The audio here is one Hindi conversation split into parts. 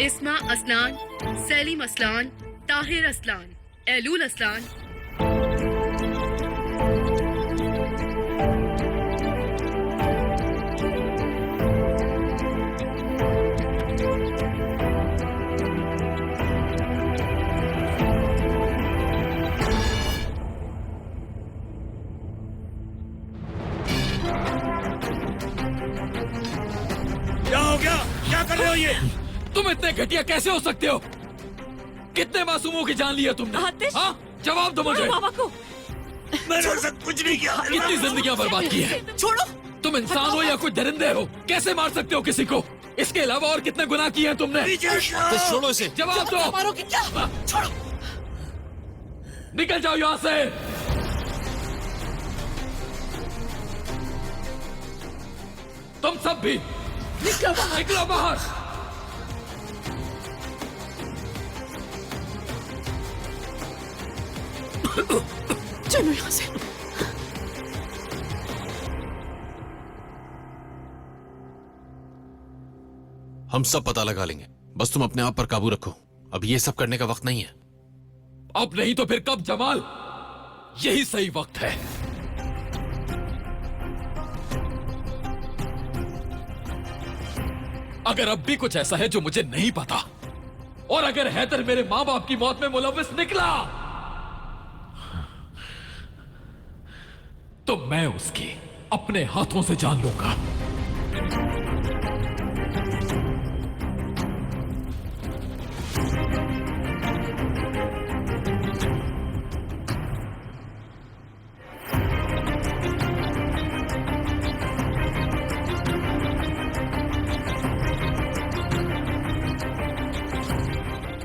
इस्मा असलान, सलीम असलान, ताहिर असलान, एलूल असलान, क्या हो गया? क्या कर रहे हो ये? तुम इतने घटिया कैसे हो सकते हो? कितने मासूमों की जान ली है तुमने? आतिश! हाँ? जवाब दो मुझे। बाबा को मैंने ऐसा कुछ नहीं किया। कितनी जिंदगियां बर्बाद की है? छोड़ो। तुम इंसान हो या कोई दरिंदे हो? कैसे मार सकते हो किसी को? इसके अलावा और कितने गुनाह किए हैं तुमने? पीछे हटो। तो छोड़ो इसे। जवाब दो। मारोगे क्या? छोड़ो। निकल जाओ यहाँ से। तुम सब भी निकलो बाहर। चलो यहाँ से। हम सब पता लगा लेंगे, बस तुम अपने आप पर काबू रखो। अब ये सब करने का वक्त नहीं है। अब नहीं तो फिर कब जमाल? यही सही वक्त है। अगर अब भी कुछ ऐसा है जो मुझे नहीं पता, और अगर हैदर मेरे मां बाप की मौत में मुलव्विस निकला, तो मैं उसकी अपने हाथों से जान लूंगा।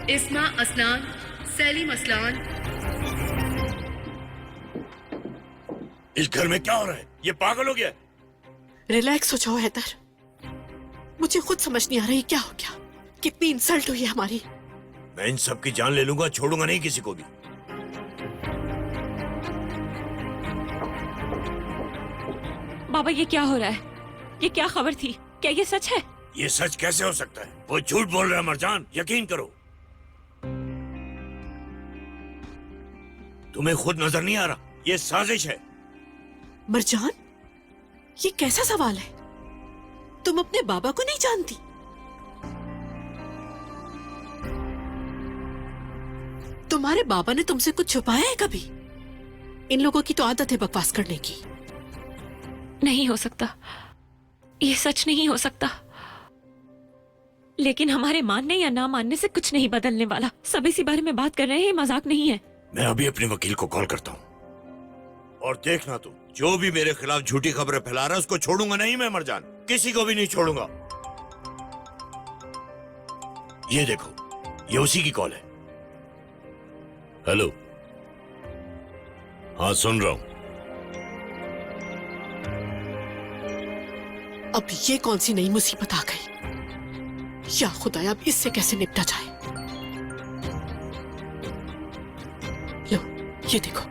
इस्मा असलान, सलीम असलान, इस घर में क्या हो रहा है? ये पागल हो गया? रिलैक्स हो जाओ हैदर। मुझे खुद समझ नहीं आ रही क्या हो गया। कितनी इंसल्ट हुई है हमारी। मैं इन सब की जान ले लूंगा, छोड़ूंगा नहीं किसी को भी। बाबा ये क्या हो रहा है? ये क्या खबर थी? क्या ये सच है? ये सच कैसे हो सकता है? वो झूठ बोल रहा है मरजान, यकीन करो। तुम्हें खुद नजर नहीं आ रहा? ये साजिश है। मरजान, ये कैसा सवाल है? तुम अपने बाबा को नहीं जानती? तुम्हारे बाबा ने तुमसे कुछ छुपाया है कभी? इन लोगों की तो आदत है बकवास करने की। नहीं हो सकता, ये सच नहीं हो सकता। लेकिन हमारे मानने या ना मानने से कुछ नहीं बदलने वाला। सब इसी बारे में बात कर रहे हैं, ये मजाक नहीं है। मैं अभी अपने वकील को कॉल करता हूँ। और देखना तुम, जो भी मेरे खिलाफ झूठी खबरें फैला रहा है उसको छोड़ूंगा नहीं मैं मरजान, किसी को भी नहीं छोड़ूंगा। ये देखो, ये उसी की कॉल है। हेलो, हाँ सुन रहा हूं। अब ये कौन सी नई मुसीबत आ गई? या खुदाया, अब इससे कैसे निपटा जाए? लो, ये देखो,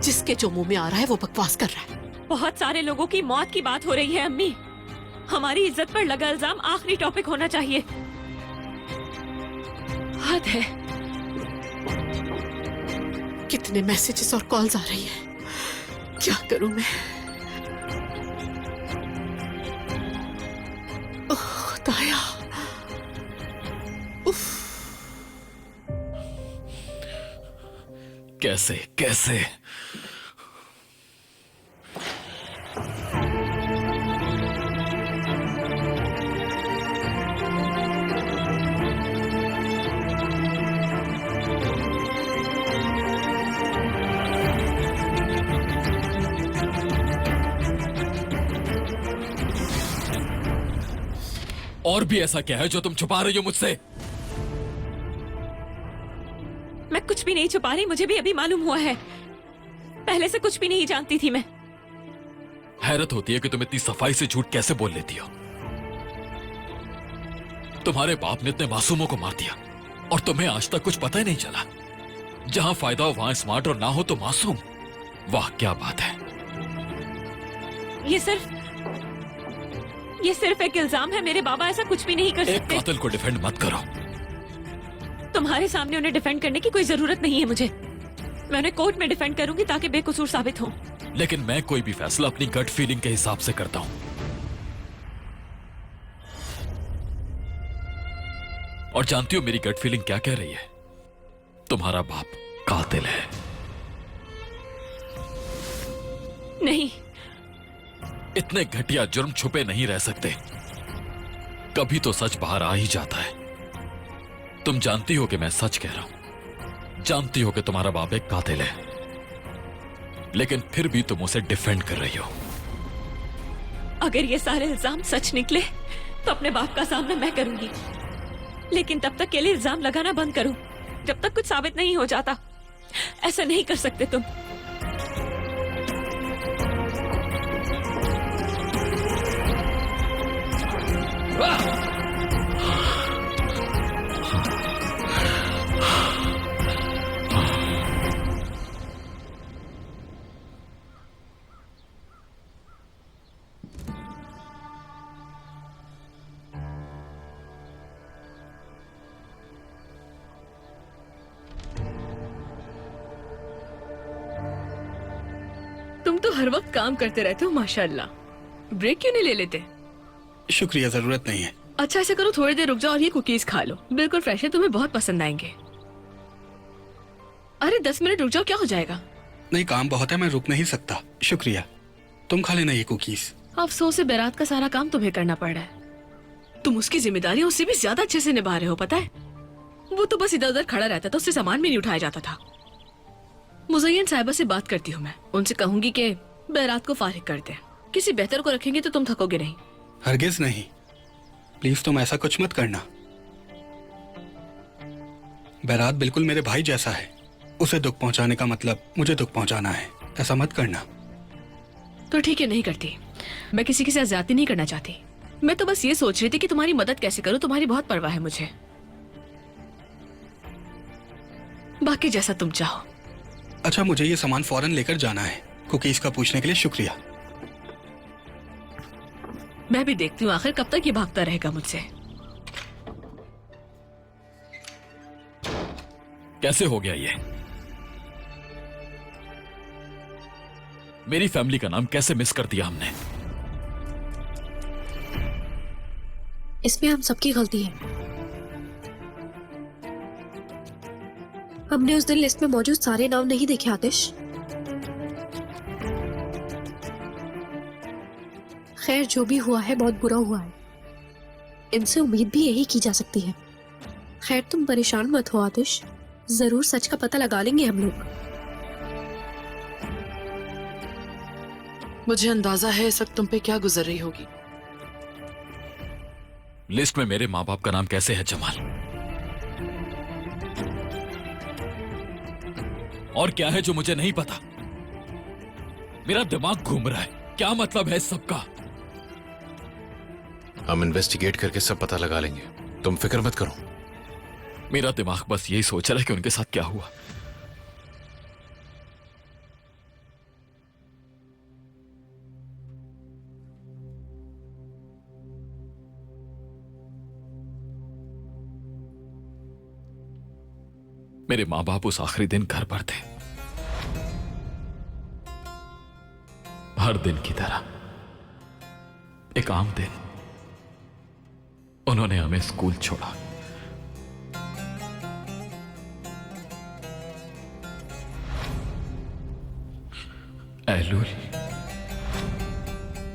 जिसके जो मुंह में आ रहा है वो बकवास कर रहा है। बहुत सारे लोगों की मौत की बात हो रही है अम्मी। हमारी इज्जत पर लगा इल्जाम आखिरी टॉपिक होना चाहिए। हद है। कितने मैसेजेस और कॉल्स आ रही हैं। क्या करूं मैं? ओह खुदाया। उफ। कैसे कैसे? और भी ऐसा क्या है जो तुम छुपा रही हो मुझसे? मैं कुछ भी नहीं छुपा रही, मुझे भी अभी मालूम हुआ है। पहले से कुछ भी नहीं जानती थी मैं। हैरत होती है कि तुम इतनी सफाई से झूठ कैसे बोल लेती हो। तुम्हारे बाप ने इतने मासूमों को मार दिया और तुम्हें आज तक कुछ पता ही नहीं चला। जहां फायदा हो वहां स्मार्ट और ना हो तो मासूम। वाह क्या बात है। ये सिर्फ एक इल्जाम है। मेरे बाबा ऐसा कुछ भी नहीं कर एक सकते। कातिल को डिफेंड मत करो। तुम्हारे सामने उन्हें डिफेंड करने की कोई जरूरत नहीं है मुझे। मैं उन्हें कोर्ट में डिफेंड करूंगी ताकि बेकसूर साबित हो। लेकिन मैं कोई भी फैसला अपनी गट फीलिंग के हिसाब से करता हूं, और जानती हो मेरी गट फीलिंग क्या कह रही है? तुम्हारा बाप कातिल है। नहीं, इतने घटिया जुर्म छुपे नहीं रह सकते, कभी तो सच बाहर आ ही जाता है। तुम जानती हो कि मैं सच कह रहा हूं, जानती हो कि तुम्हारा बाप एक कातिल है, लेकिन फिर भी तुम उसे डिफेंड कर रही हो। अगर ये सारे इल्जाम सच निकले तो अपने बाप का सामना मैं करूंगी, लेकिन तब तक के लिए इल्जाम लगाना बंद करो जब तक कुछ साबित नहीं हो जाता। ऐसा नहीं कर सकते तुम। तुम तो हर वक्त काम करते रहते हो माशाल्लाह। ब्रेक क्यों नहीं ले लेते? शुक्रिया, जरूरत नहीं है। अच्छा ऐसा करो, थोड़ी देर रुक जाओ और ये कुकीज खा लो, बिल्कुल फ्रेश है, तुम्हें बहुत पसंद आएंगे। अरे 10 मिनट रुक जाओ, क्या हो जाएगा? नहीं, काम बहुत है, मैं रुक नहीं सकता। शुक्रिया, तुम खा लेना ये कुकीज। अफसोस से बैरात का सारा काम तुम्हें करना पड़ रहा है। तुम उसकी जिम्मेदारी उससे भी ज्यादा अच्छे से निभा रहे हो, पता है? वो तो बस इधर उधर खड़ा रहता था, उससे सामान भी नहीं उठाया जाता था। मुज़य्यन साहिबा से बात करती हूँ मैं, उनसे कहूंगी कि बैरात को फारिग कर दे। किसी बेहतर को रखेंगे तो तुम थकोगे नहीं। हरगिज नहीं, प्लीज तुम ऐसा कुछ मत करना। बैरात बिल्कुल मेरे भाई जैसा है, उसे दुख पहुंचाने का मतलब मुझे दुख पहुंचाना है। ऐसा मत करना। तो ठीक है, नहीं करती। मैं किसी के साथ ज्यादती नहीं करना चाहती। मैं तो बस ये सोच रही थी कि तुम्हारी मदद कैसे करूं, तुम्हारी बहुत परवाह है मुझे। बाकी जैसा तुम चाहो। अच्छा, मुझे ये सामान फौरन लेकर जाना है। कुकीज का पूछने के लिए शुक्रिया। मैं भी देखती हूँ आखिर कब तक ये भागता रहेगा मुझसे। कैसे हो गया ये? मेरी फैमिली का नाम कैसे मिस कर दिया हमने? इसमें हम सबकी गलती है। हमने उस दिन लिस्ट में मौजूद सारे नाम नहीं देखे आतिश। खैर, जो भी हुआ है बहुत बुरा हुआ है। इनसे उम्मीद भी यही की जा सकती है। खैर, तुम परेशान मत हो आतिश, जरूर सच का पता लगा लेंगे हम लोग। मुझे अंदाजा है इस वक्त तुम पे क्या गुजर रही होगी। लिस्ट में मेरे माँ बाप का नाम कैसे है जमाल? और क्या है जो मुझे नहीं पता? मेरा दिमाग घूम रहा है। क्या मतलब है इस सबका? हम इन्वेस्टिगेट करके सब पता लगा लेंगे, तुम फिक्र मत करो। मेरा दिमाग बस यही सोच रहा है कि उनके साथ क्या हुआ। मेरे मां बाप उस आखिरी दिन घर पर थे, हर दिन की तरह एक आम दिन। उन्होंने हमें स्कूल छोड़ा। एलुल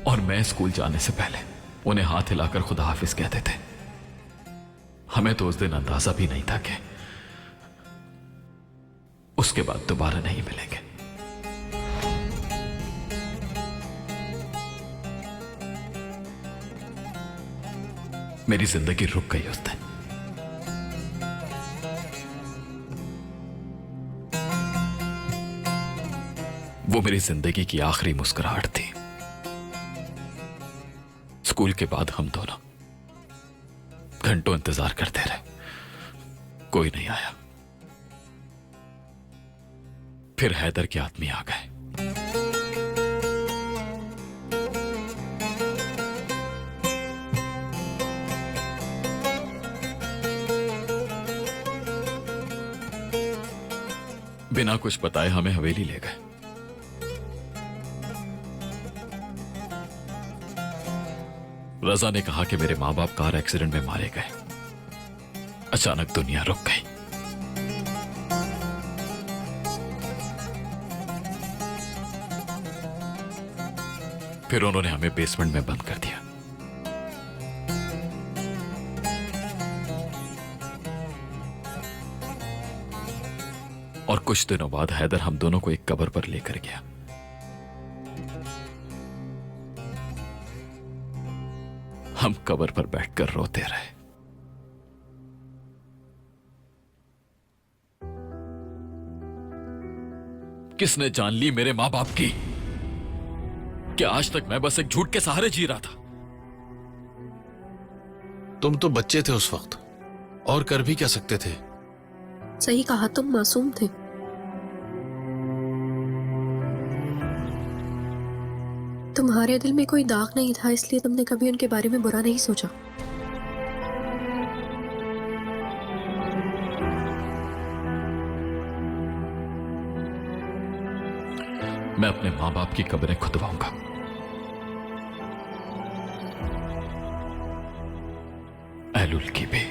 और मैं स्कूल जाने से पहले उन्हें हाथ हिलाकर खुदा हाफिज कहते थे। हमें तो उस दिन अंदाजा भी नहीं था कि उसके बाद दोबारा नहीं मिलेंगे। मेरी जिंदगी रुक गई उस दिन। वो मेरी जिंदगी की आखिरी मुस्कुराहट थी। स्कूल के बाद हम दोनों घंटों इंतजार करते रहे, कोई नहीं आया। फिर हैदर के आदमी आ गए। बिना कुछ बताए हमें हवेली ले गए। रजा ने कहा कि मेरे मां बाप कार एक्सीडेंट में मारे गए। अचानक दुनिया रुक गई। फिर उन्होंने हमें बेसमेंट में बंद कर दिया। और कुछ दिनों बाद हैदर हम दोनों को एक कब्र पर लेकर गया। हम कब्र पर बैठकर रोते रहे। किसने जान ली मेरे मां बाप की? कि आज तक मैं बस एक झूठ के सहारे जी रहा था। तुम तो बच्चे थे उस वक्त, और कर भी क्या सकते थे। सही कहा, तुम मासूम थे। तुम्हारे दिल में कोई दाग नहीं था, इसलिए तुमने कभी उनके बारे में बुरा नहीं सोचा। मैं अपने मां बाप की कब्रें खुदवाऊंगा। एलुल की भी।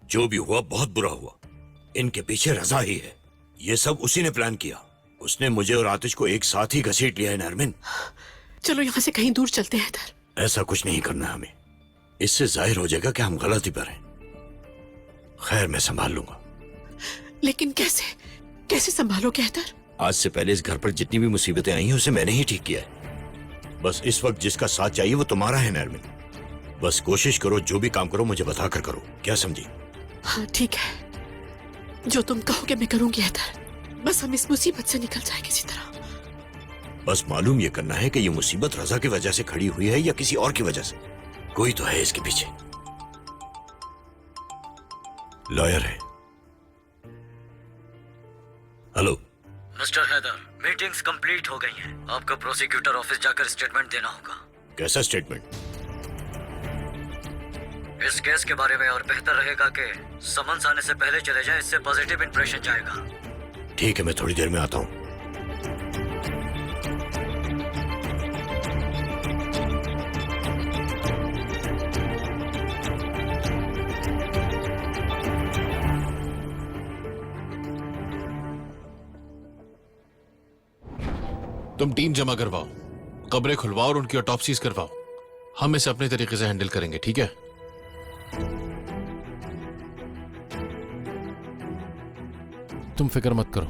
जो भी हुआ बहुत बुरा हुआ। इनके पीछे रजा ही है। ये सब उसी ने प्लान किया। उसने मुझे और आतिश को एक साथ ही घसीट लिया है नरमिन। चलो यहाँ से कहीं दूर चलते हैं हैदर। ऐसा कुछ नहीं करना हमें। इससे जाहिर हो जाएगा कि हम गलती पर हैं। खैर, मैं संभाल लूंगा। लेकिन कैसे कैसे संभालोगे हैदर? आज से पहले इस घर पर जितनी भी मुसीबतें आई हैं उसे मैंने ही ठीक किया है। बस इस वक्त जिसका साथ चाहिए वो तुम्हारा है नरमिन। बस कोशिश करो, जो भी काम करो मुझे बताकर करो। क्या समझी? हाँ ठीक है, जो तुम कहोगे मैं करूंगी हैदर। बस हम इस मुसीबत से निकल जाए किसी तरह। बस मालूम ये करना है कि ये मुसीबत रजा की वजह से खड़ी हुई है या किसी और की वजह से। कोई तो है इसके पीछे। लॉयर है। Hello mister Haider, meetings complete हो गई हैं। आपको प्रोसिक्यूटर ऑफिस जाकर स्टेटमेंट देना होगा। कैसा स्टेटमेंट? इस केस के बारे में, और बेहतर रहेगा कि समन्स आने से पहले चले जाएं, इससे पॉजिटिव इंप्रेशन जाएगा। ठीक है, मैं थोड़ी देर में आता हूं। तुम टीम जमा करवाओ, कब्रें खुलवाओ और उनकी ऑटोप्सीज करवाओ। हम इसे अपने तरीके से हैंडल करेंगे, ठीक है? तुम फिक्र मत करो।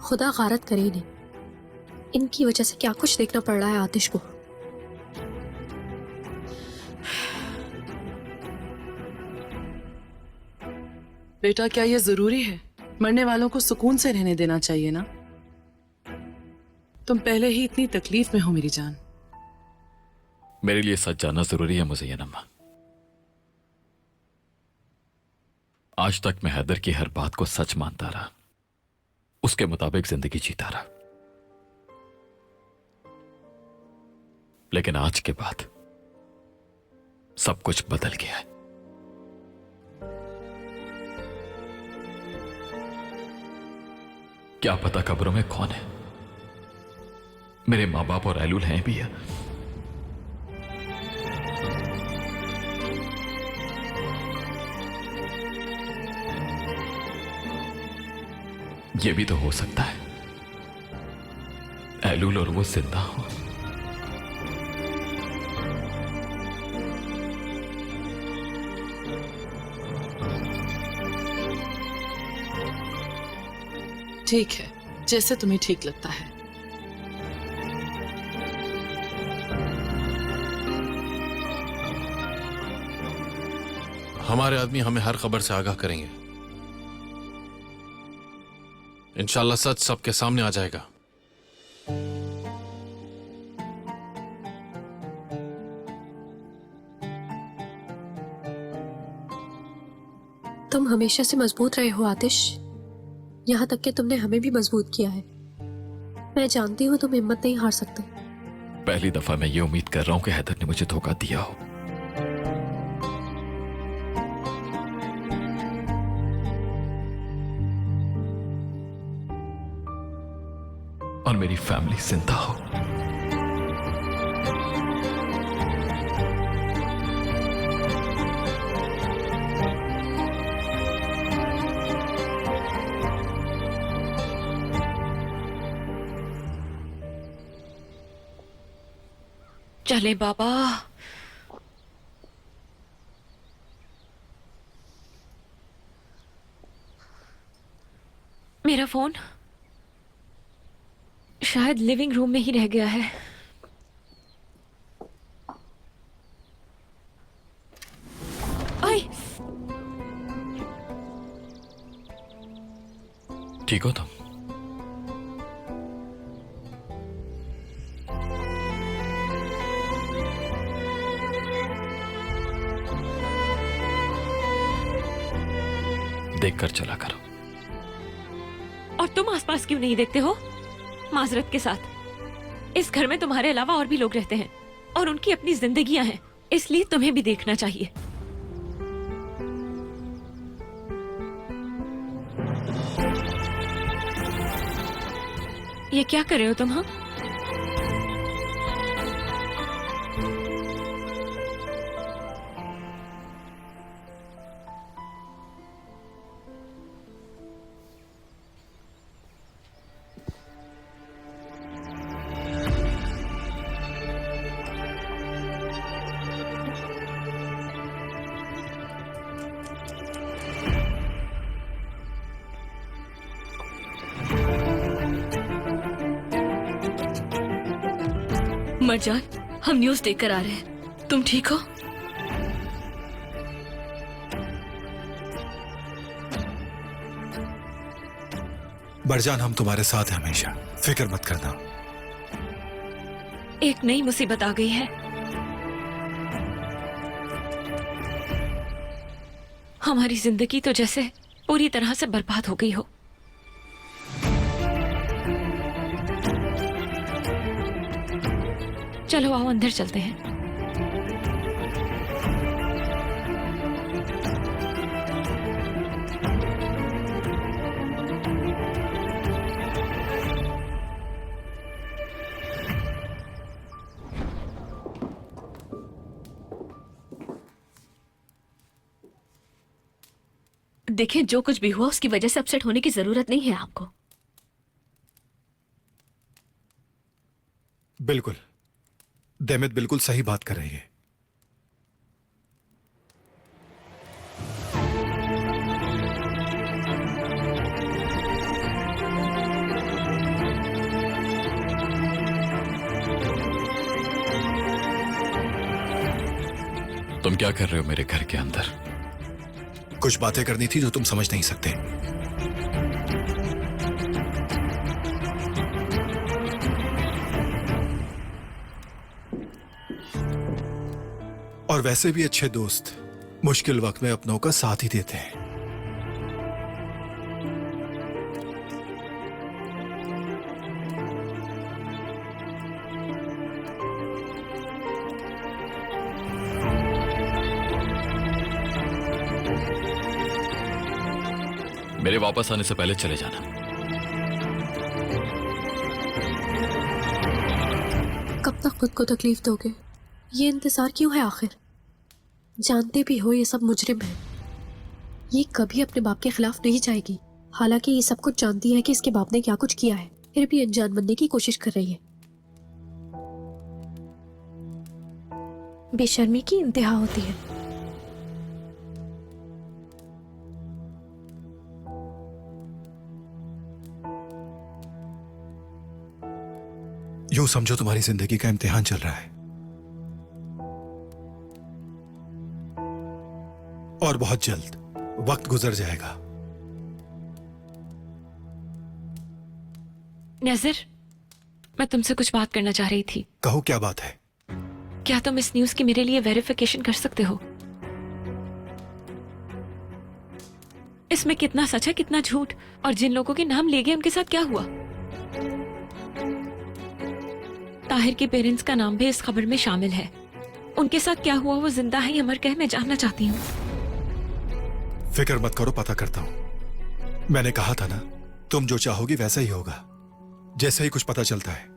खुदा गारत करे इन्हें। इनकी वजह से क्या कुछ देखना पड़ रहा है आतिश को। बेटा, क्या यह जरूरी है? मरने वालों को सुकून से रहने देना चाहिए ना। तुम पहले ही इतनी तकलीफ में हो मेरी जान। मेरे लिए सच जानना जरूरी है मुझे, ये नम्मा। आज तक मैं हैदर की हर बात को सच मानता रहा, उसके मुताबिक जिंदगी जीता रहा। लेकिन आज के बाद सब कुछ बदल गया है। क्या पता कब्रों में कौन है? मेरे मां बाप और एलुल हैं भी है। ये भी तो हो सकता है एलुल और वो जिंदा हो। ठीक है, जैसे तुम्हें ठीक लगता है। हमारे आदमी हमें हर खबर से आगाह करेंगे। इंशाल्लाह सच सबके सामने आ जाएगा। तुम हमेशा से मजबूत रहे हो आतिश, यहाँ तक कि तुमने हमें भी मजबूत किया है। मैं जानती हूँ तुम हिम्मत नहीं हार सकते। पहली दफा मैं ये उम्मीद कर रहा हूं कि हैदर ने मुझे धोखा दिया हो। और मेरी फैमिली जिंदा हो। चले बाबा। मेरा फोन शायद लिविंग रूम में ही रह गया है। आए। ठीक हो तुम? देख कर चला करो। और तुम आसपास क्यों नहीं देखते हो? माजरत के साथ, इस घर में तुम्हारे अलावा और भी लोग रहते हैं और उनकी अपनी जिंदगियां हैं, इसलिए तुम्हें भी देखना चाहिए। ये क्या कर रहे हो तुम? हाँ, मरजान, हम न्यूज़ देखकर आ रहे हैं। तुम ठीक हो? मरजान, हम तुम्हारे साथ हैं हमेशा, फिक्र मत करना। एक नई मुसीबत आ गई है। हमारी जिंदगी तो जैसे पूरी तरह से बर्बाद हो गई हो। चलो आओ अंदर चलते हैं। देखें, जो कुछ भी हुआ उसकी वजह से अपसेट होने की जरूरत नहीं है आपको। बिल्कुल, देमित बिल्कुल सही बात कर रही है। तुम क्या कर रहे हो मेरे घर के अंदर? कुछ बातें करनी थी जो तुम समझ नहीं सकते। और वैसे भी अच्छे दोस्त मुश्किल वक्त में अपनों का साथ ही देते हैं। मेरे वापस आने से पहले चले जाना। कब तक खुद को तकलीफ दोगे? ये इंतजार क्यों है आखिर? जानते भी हो ये सब मुजरिम है। ये कभी अपने बाप के खिलाफ नहीं जाएगी। हालांकि ये सब कुछ जानती है कि इसके बाप ने क्या कुछ किया है, फिर भी अनजान बनने की कोशिश कर रही है। बेशर्मी की इंतहा होती है। यूं समझो तुम्हारी जिंदगी का इम्तिहान चल रहा है और बहुत जल्द वक्त गुजर जाएगा। नजर, मैं तुमसे कुछ बात करना चाह रही थी। कहो, क्या बात है? क्या तुम इस न्यूज की मेरे लिए वेरिफिकेशन कर सकते हो? इसमें कितना सच है कितना झूठ, और जिन लोगों के नाम ले गए उनके साथ क्या हुआ? ताहिर के पेरेंट्स का नाम भी इस खबर में शामिल है। उनके साथ क्या हुआ, वो जिंदा है या मर गए, मैं जानना चाहती हूँ। फिक्र मत करो, पता करता हूँ। मैंने कहा था ना, तुम जो चाहोगी वैसा ही होगा। जैसे ही कुछ पता चलता है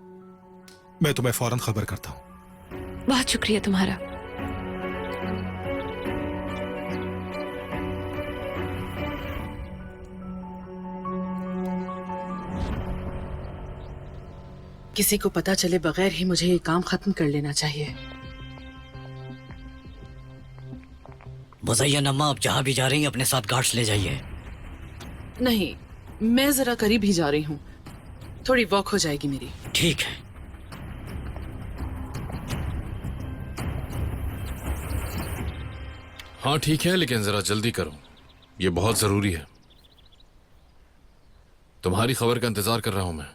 मैं तुम्हें फौरन खबर करता हूँ। बहुत शुक्रिया तुम्हारा। किसी को पता चले बगैर ही मुझे ये काम खत्म कर लेना चाहिए। मुज़य्यन अम्मा, आप जहाँ भी जा रही हैं अपने साथ गार्ड्स ले जाइए। नहीं, मैं जरा करीब ही जा रही हूँ, थोड़ी वॉक हो जाएगी मेरी। ठीक है। हाँ ठीक है, लेकिन जरा जल्दी करो, ये बहुत जरूरी है। तुम्हारी खबर का इंतजार कर रहा हूं मैं।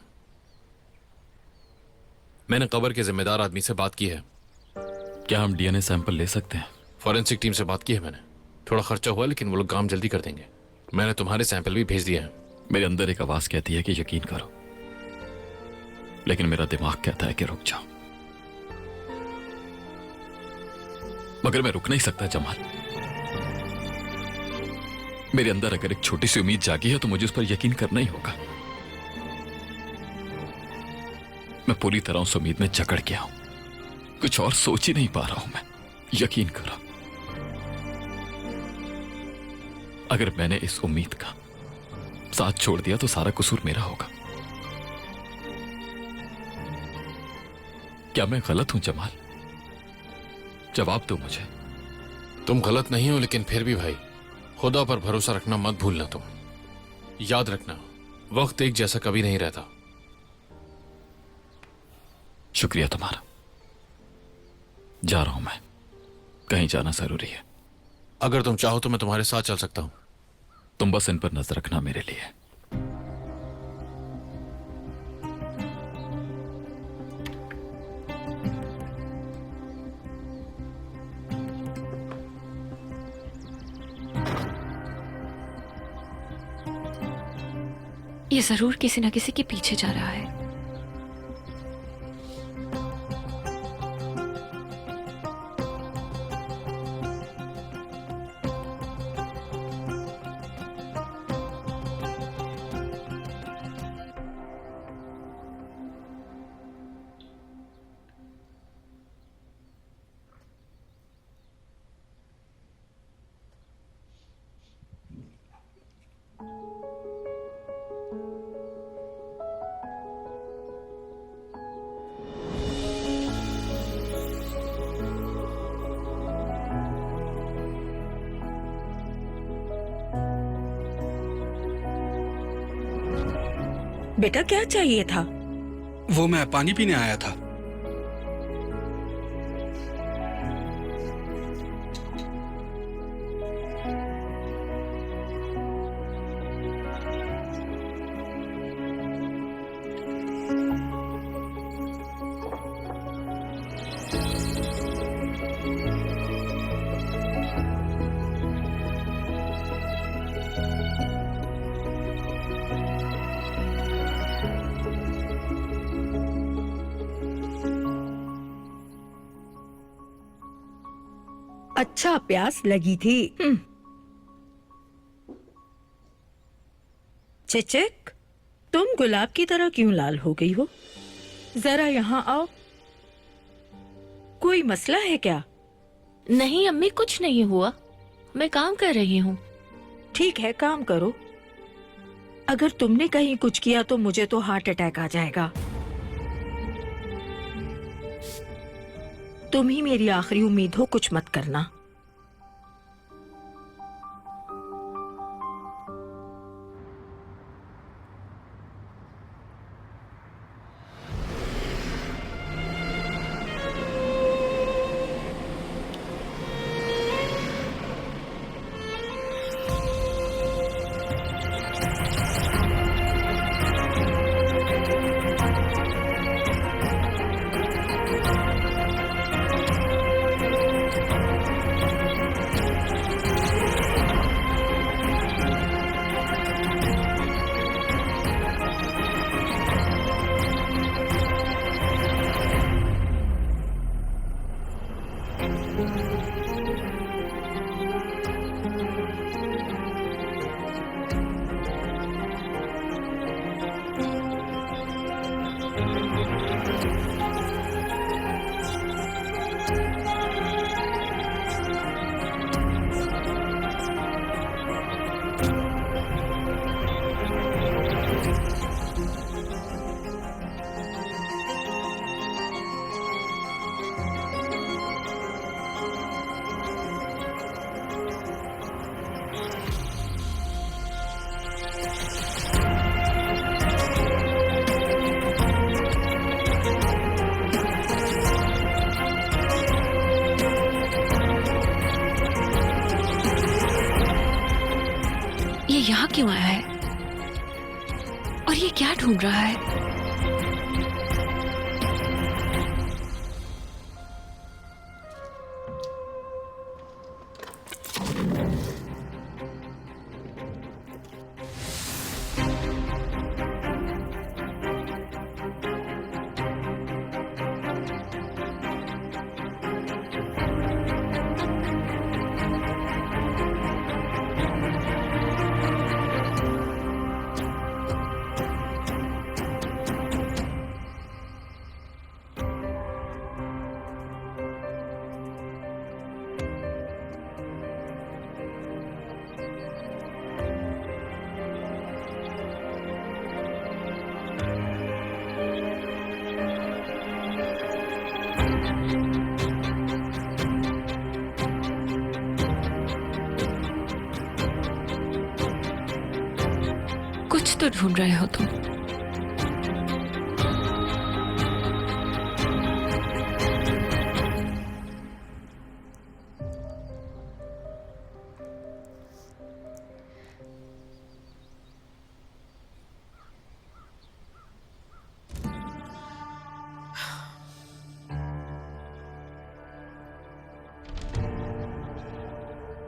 मैंने कब्र के जिम्मेदार आदमी से बात की है। क्या हम डीएनए सैंपल ले सकते हैं? फॉरेंसिक टीम से बात की है मैंने। थोड़ा खर्चा हुआ, लेकिन वो लोग काम जल्दी कर देंगे। मैंने तुम्हारे सैंपल भी भेज दिए हैं। मेरे अंदर एक आवाज कहती है कि यकीन करो, लेकिन मेरा दिमाग कहता है कि रुक जाओ। मगर मैं रुक नहीं सकता जमाल। मेरे अंदर अगर एक छोटी सी उम्मीद जागी है तो मुझे उस पर यकीन करना ही होगा। मैं पूरी तरह उस उम्मीद में जकड़ गया हूं, कुछ और सोच ही नहीं पा रहा हूं मैं। यकीन करो, अगर मैंने इस उम्मीद का साथ छोड़ दिया तो सारा कसूर मेरा होगा। क्या मैं गलत हूं जमाल? जवाब दो मुझे। तुम गलत नहीं हो, लेकिन फिर भी भाई, खुदा पर भरोसा रखना मत भूलना। तुम याद रखना, वक्त एक जैसा कभी नहीं रहता। शुक्रिया तुम्हारा। जा रहा हूं मैं, कहीं जाना जरूरी है। अगर तुम चाहो तो मैं तुम्हारे साथ चल सकता हूं। तुम बस इन पर नजर रखना मेरे लिए। ये जरूर किसी न किसी के पीछे जा रहा है। बेटा क्या चाहिए था? वो मैं पानी पीने आया था। अच्छा, प्यास लगी थी। चिचिक, तुम गुलाब की तरह क्यों लाल हो गई हो? जरा यहाँ आओ। कोई मसला है क्या? नहीं अम्मी, कुछ नहीं हुआ, मैं काम कर रही हूँ। ठीक है, काम करो। अगर तुमने कहीं कुछ किया तो मुझे तो हार्ट अटैक आ जाएगा। तुम ही मेरी आखिरी उम्मीद हो, कुछ मत करना। क्यों आया है और ये क्या ढूंढ रहा है? कुछ तो ढूंढ रहे हो तुम।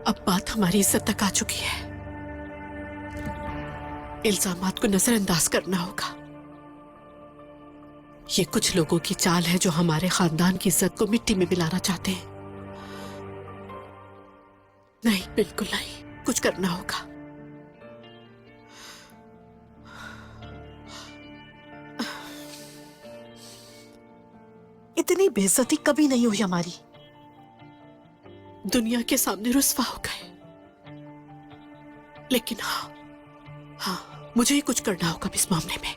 अब बात हमारी इज्जत तक आ चुकी है। इल्जामात को नजरअंदाज करना होगा। ये कुछ लोगों की चाल है जो हमारे खानदान की इज्जत को मिट्टी में मिलाना चाहते हैं। नहीं, बिल्कुल नहीं, कुछ करना होगा। इतनी बेइज्जती कभी नहीं हुई हमारी। दुनिया के सामने रुस्वा हो गए। लेकिन हाँ, मुझे ही कुछ करना होगा इस मामले में।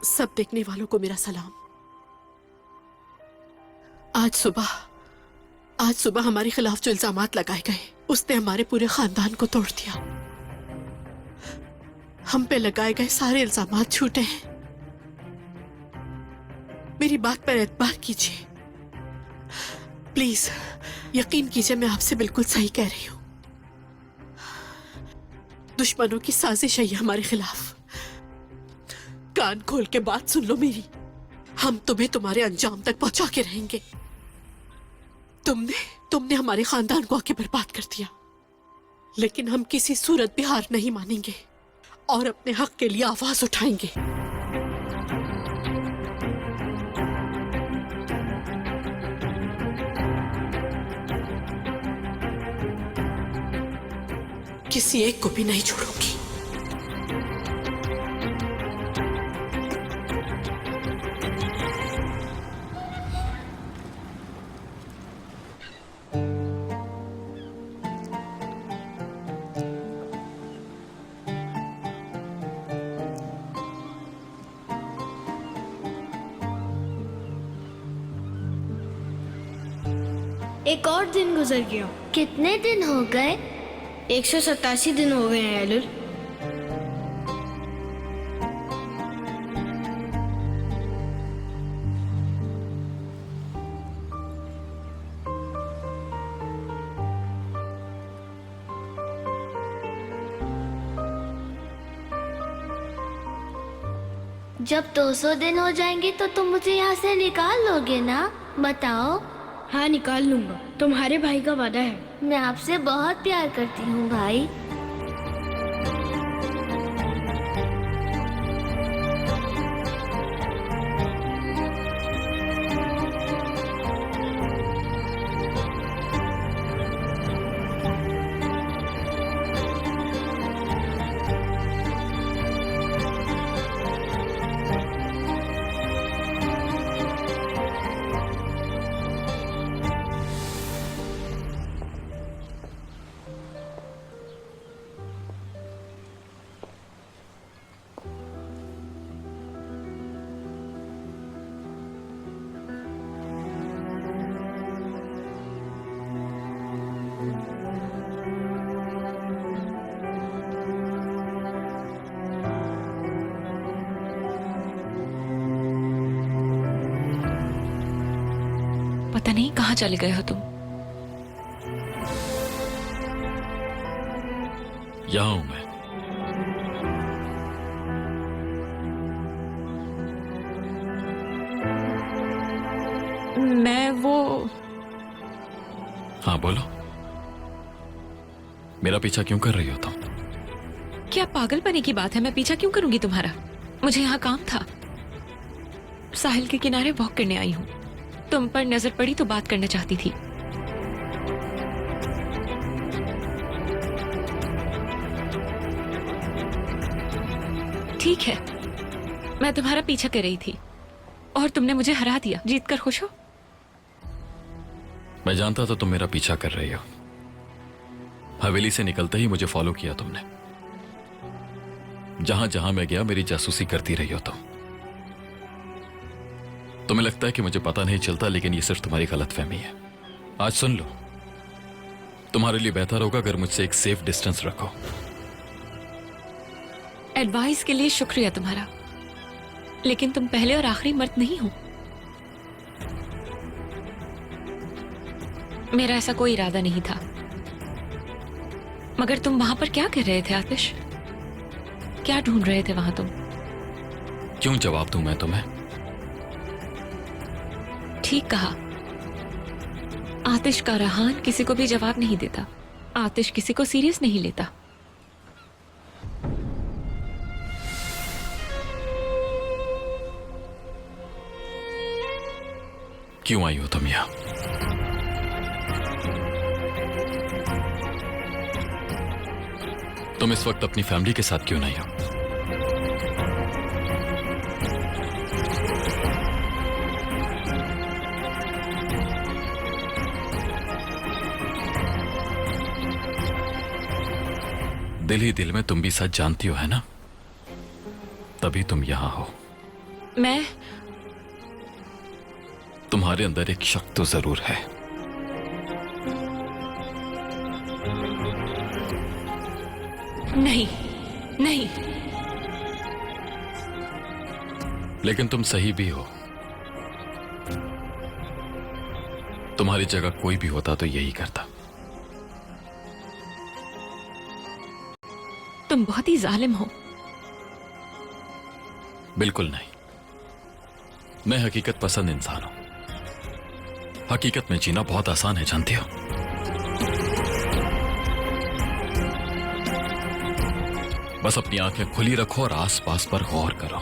सब देखने वालों को मेरा सलाम। आज सुबह हमारे खिलाफ जो इल्जामात लगाए गए, उसने हमारे पूरे खानदान को तोड़ दिया। हम पे लगाए गए सारे इल्जामात झूठे हैं। मेरी बात पर एतबार कीजिए प्लीज। यकीन कीजिए, मैं आपसे बिल्कुल सही कह रही हूं। दुश्मनों की साजिश है ये हमारे खिलाफ। कान खोल के बात सुन लो मेरी। हम तुम्हें तुम्हारे अंजाम तक पहुंचा के रहेंगे। तुमने हमारे खानदान को आके बर्बाद कर दिया, लेकिन हम किसी सूरत भी हार नहीं मानेंगे और अपने हक के लिए आवाज उठाएंगे। किसी एक को भी नहीं छोड़ूंगी। एक और दिन गुजर गया। कितने दिन हो गए? 187 दिन हो गए हैं एलुल। जब 200 दिन हो जाएंगे तो तुम मुझे यहाँ से निकाल लोगे ना? बताओ। हाँ, निकाल लूंगा, तुम्हारे भाई का वादा है। मैं आपसे बहुत प्यार करती हूँ भाई। पता नहीं कहाँ चले गए हो तुम। यहां हूं मैं। मैं वो हाँ बोलो, मेरा पीछा क्यों कर रही हो तुम? क्या पागलपने की बात है? मैं पीछा क्यों करूंगी तुम्हारा? मुझे यहाँ काम था, साहिल के किनारे वॉक करने आई हूँ। तुम पर नजर पड़ी तो बात करना चाहती थी। ठीक है, मैं तुम्हारा पीछा कर रही थी और तुमने मुझे हरा दिया। जीतकर खुश हो? मैं जानता था तुम मेरा पीछा कर रही हो। हवेली से निकलते ही मुझे फॉलो किया तुमने। जहां जहां मैं गया मेरी जासूसी करती रही हो तुम। तुम्हें लगता है कि मुझे पता नहीं चलता, लेकिन ये सिर्फ तुम्हारी गलतफहमी है। आज सुन लो, तुम्हारे लिए बेहतर होगा अगर मुझसे एक सेफ डिस्टेंस रखो। एडवाइस के लिए शुक्रिया तुम्हारा, लेकिन तुम पहले और आखिरी मर्द नहीं हो। मेरा ऐसा कोई इरादा नहीं था। मगर तुम वहां पर क्या कर रहे थे आतिश? क्या ढूंढ रहे थे वहां तुम? क्यों जवाब दूं मैं तुम्हें? ठीक कहा, आतिश का रहान किसी को भी जवाब नहीं देता। आतिश किसी को सीरियस नहीं लेता। क्यों आई हो तुम यहां? तुम इस वक्त अपनी फैमिली के साथ क्यों नहीं हो? दिल ही दिल में तुम भी सच जानती हो, है ना? तभी तुम यहां हो। मैं तुम्हारे अंदर एक शक तो जरूर है। नहीं नहीं, लेकिन तुम सही भी हो। तुम्हारी जगह कोई भी होता तो यही करता। तुम बहुत ही जालिम हो। बिल्कुल नहीं, मैं हकीकत पसंद इंसान हूं। हकीकत में जीना बहुत आसान है, जानती हो। बस अपनी आंखें खुली रखो और आसपास पर गौर करो।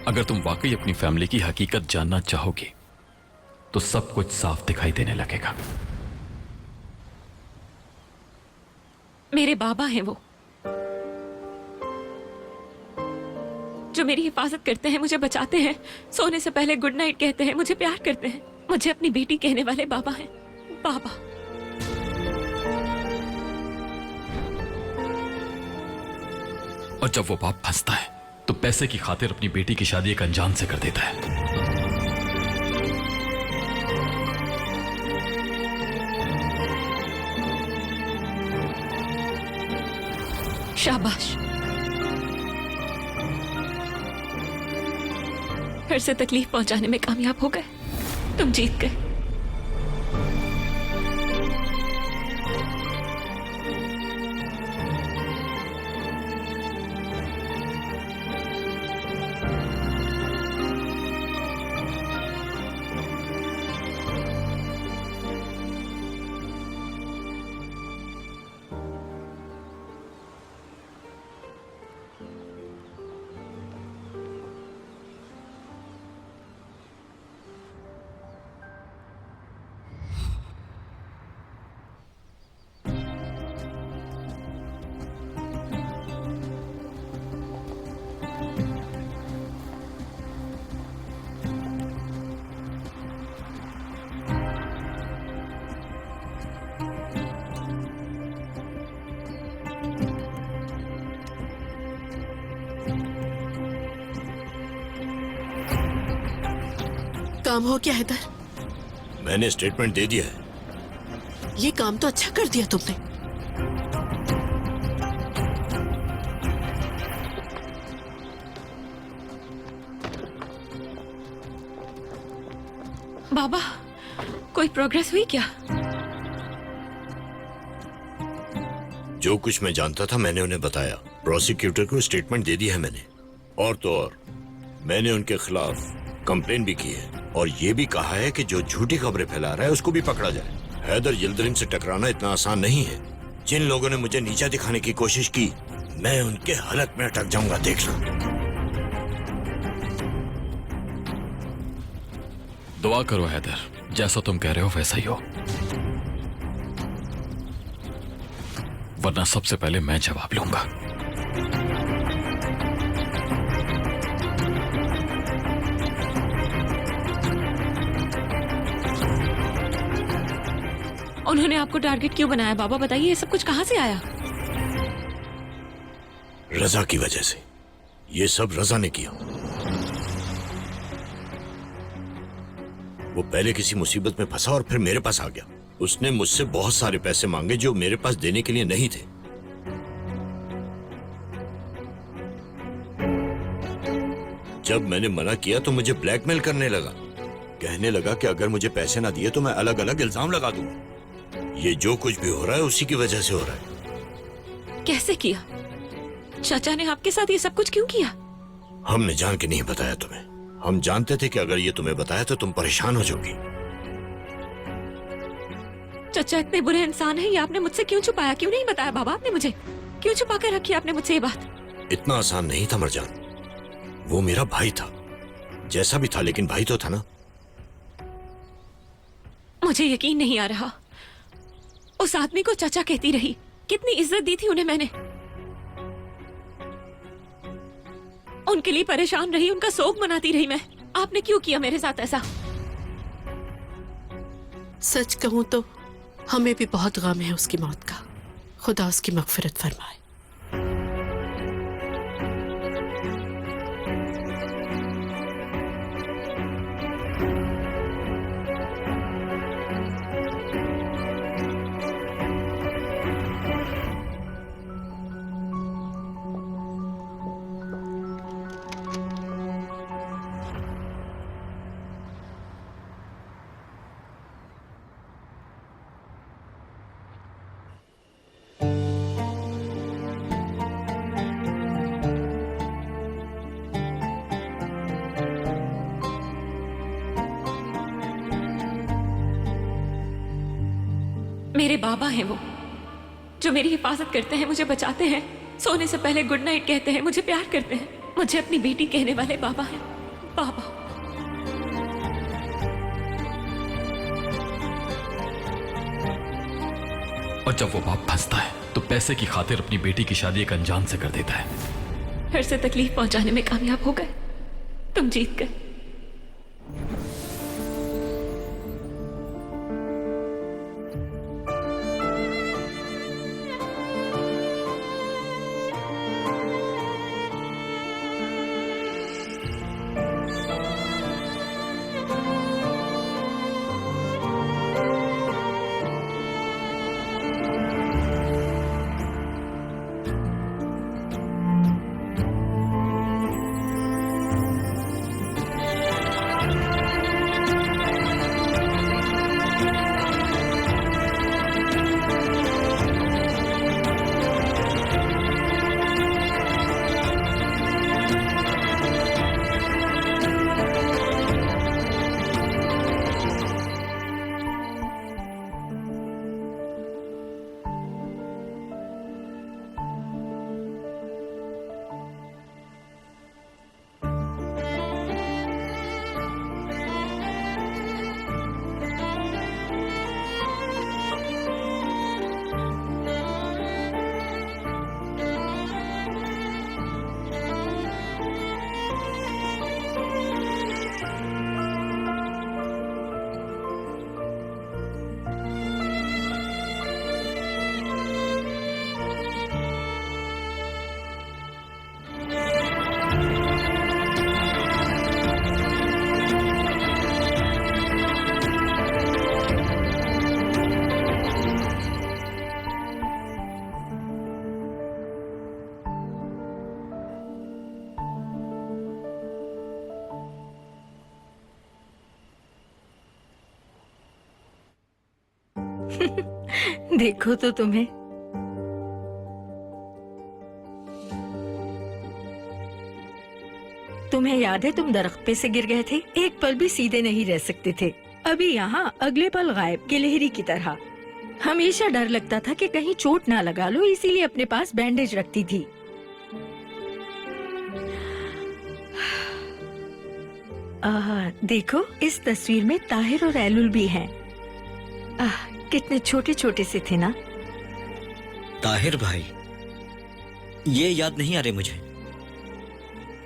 अगर तुम वाकई अपनी फैमिली की हकीकत जानना चाहोगी तो सब कुछ साफ दिखाई देने लगेगा। मेरे बाबा हैं वो, जो मेरी हिफाजत करते हैं, मुझे बचाते हैं, सोने से पहले गुड नाइट कहते हैं, मुझे प्यार करते हैं। मुझे अपनी बेटी कहने वाले बाबा हैं। बाबा। और जब वो बाप फंसता है तो पैसे की खातिर अपनी बेटी की शादी एक अनजान से कर देता है। शाबाश, फिर से तकलीफ पहुंचाने में कामयाब हो गए। तुम जीत गए। काम हो गया हैदर? मैंने स्टेटमेंट दे दिया है। ये काम तो अच्छा कर दिया तुमने। बाबा, कोई प्रोग्रेस हुई क्या? जो कुछ मैं जानता था मैंने उन्हें बताया। प्रोसिक्यूटर को स्टेटमेंट दे दी है मैंने। और तो और मैंने उनके खिलाफ कंप्लेन भी की है और ये भी कहा है कि जो झूठी खबरें फैला रहा है उसको भी पकड़ा जाए। हैदर यिल्दिरिम से टकराना इतना आसान नहीं है। जिन लोगों ने मुझे नीचा दिखाने की कोशिश की, मैं उनके हलक में अटक जाऊंगा, देखना। दुआ करो हैदर, जैसा तुम कह रहे हो वैसा ही हो, वरना सबसे पहले मैं जवाब लूंगा। उन्होंने आपको टारगेट क्यों बनाया बाबा, बताइए। ये सब कुछ कहां से आया? रजा की वजह से। ये सब रजा ने किया। वो पहले किसी मुसीबत में फंसा और फिर मेरे पास आ गया। उसने मुझसे बहुत सारे पैसे मांगे जो मेरे पास देने के लिए नहीं थे। जब मैंने मना किया तो मुझे ब्लैकमेल करने लगा। कहने लगा कि अगर मुझे पैसे ना दिए तो मैं अलग अलग इल्जाम लगा दूंगा। ये जो कुछ भी हो रहा है उसी की वजह से हो रहा है। कैसे किया? चाचा ने आपके साथ ये सब कुछ क्यों किया? हमने जान के नहीं बताया तुम्हें। हम जानते थे कि अगर ये तुम्हें बताया तो तुम परेशान हो जाओगी। चाचा इतने बुरे इंसान हैं, ये आपने मुझसे क्यों छुपाया? क्यों नहीं बताया बाबा आपने मुझे? क्यों छुपा कर रखी आपने मुझसे ये बात? इतना आसान नहीं था मरजान। वो मेरा भाई था, जैसा भी था, लेकिन भाई तो था ना। मुझे यकीन नहीं आ रहा। उस आदमी को चाचा कहती रही, कितनी इज्जत दी थी उन्हें मैंने। उनके लिए परेशान रही, उनका शोक मनाती रही मैं। आपने क्यों किया मेरे साथ ऐसा? सच कहूं तो हमें भी बहुत गम है उसकी मौत का। खुदा उसकी मगफिरत फरमाए। मेरे बाबा हैं वो, जो मेरी हिफाजत करते हैं, मुझे बचाते हैं, सोने से पहले गुड नाइट कहते हैं, मुझे प्यार करते हैं। मुझे अपनी बेटी कहने वाले बाबा हैं। बाबा। और जब वो बाप फंसता है तो पैसे की खातिर अपनी बेटी की शादी एक अनजान से कर देता है। फिर से तकलीफ पहुंचाने में कामयाब हो गए। तुम जीत गए। देखो तो तुम्हें। तुम्हें याद है तुम दरख्त पे से गिर गए थे, एक पल भी सीधे नहीं रह सकते थे। अभी यहाँ अगले पल गायब, गिलहरी की तरह। हमेशा डर लगता था कि कहीं चोट ना लगा लो, इसीलिए अपने पास बैंडेज रखती थी। देखो इस तस्वीर में ताहिर और एलुल भी हैं। कितने छोटे छोटे से थे ना। ताहिर भाई, ये याद नहीं आ रहे मुझे।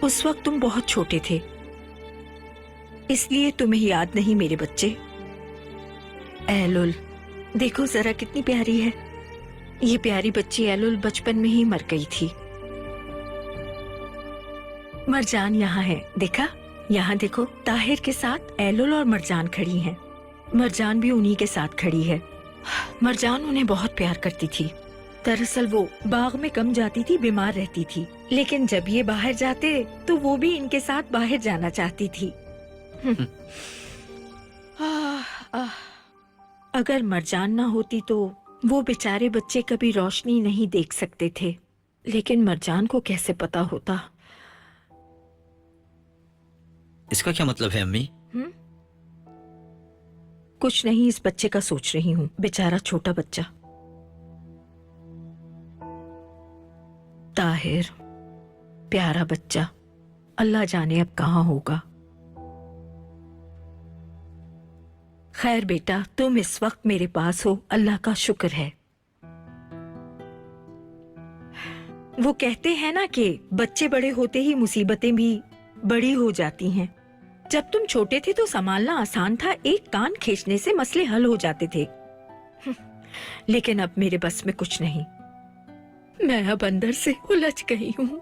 उस वक्त तुम बहुत छोटे थे, इसलिए तुम्हें याद नहीं मेरे बच्चे। एलुल देखो जरा कितनी प्यारी है। ये प्यारी बच्ची एलुल बचपन में ही मर गई थी। मरजान यहाँ है, देखा? यहाँ देखो, ताहिर के साथ एलुल और मरजान खड़ी हैं। मरजान भी उन्हीं के साथ खड़ी है। मरजान उन्हें बहुत प्यार करती थी। दरअसल वो बाग में कम जाती थी, बीमार रहती थी, लेकिन जब ये बाहर जाते तो वो भी इनके साथ बाहर जाना चाहती थी। अगर मरजान ना होती तो वो बेचारे बच्चे कभी रोशनी नहीं देख सकते थे, लेकिन मरजान को कैसे पता होता। इसका क्या मतलब है अम्मी? कुछ नहीं, इस बच्चे का सोच रही हूँ, बेचारा छोटा बच्चा ताहिर, प्यारा बच्चा। अल्लाह जाने अब कहाँ होगा। खैर बेटा, तुम इस वक्त मेरे पास हो, अल्लाह का शुक्र है। वो कहते हैं ना कि बच्चे बड़े होते ही मुसीबतें भी बड़ी हो जाती हैं। जब तुम छोटे थे तो संभालना आसान था, एक कान खींचने से मसले हल हो जाते थे। लेकिन अब मेरे बस में कुछ नहीं, मैं अब अंदर से उलझ गई हूँ।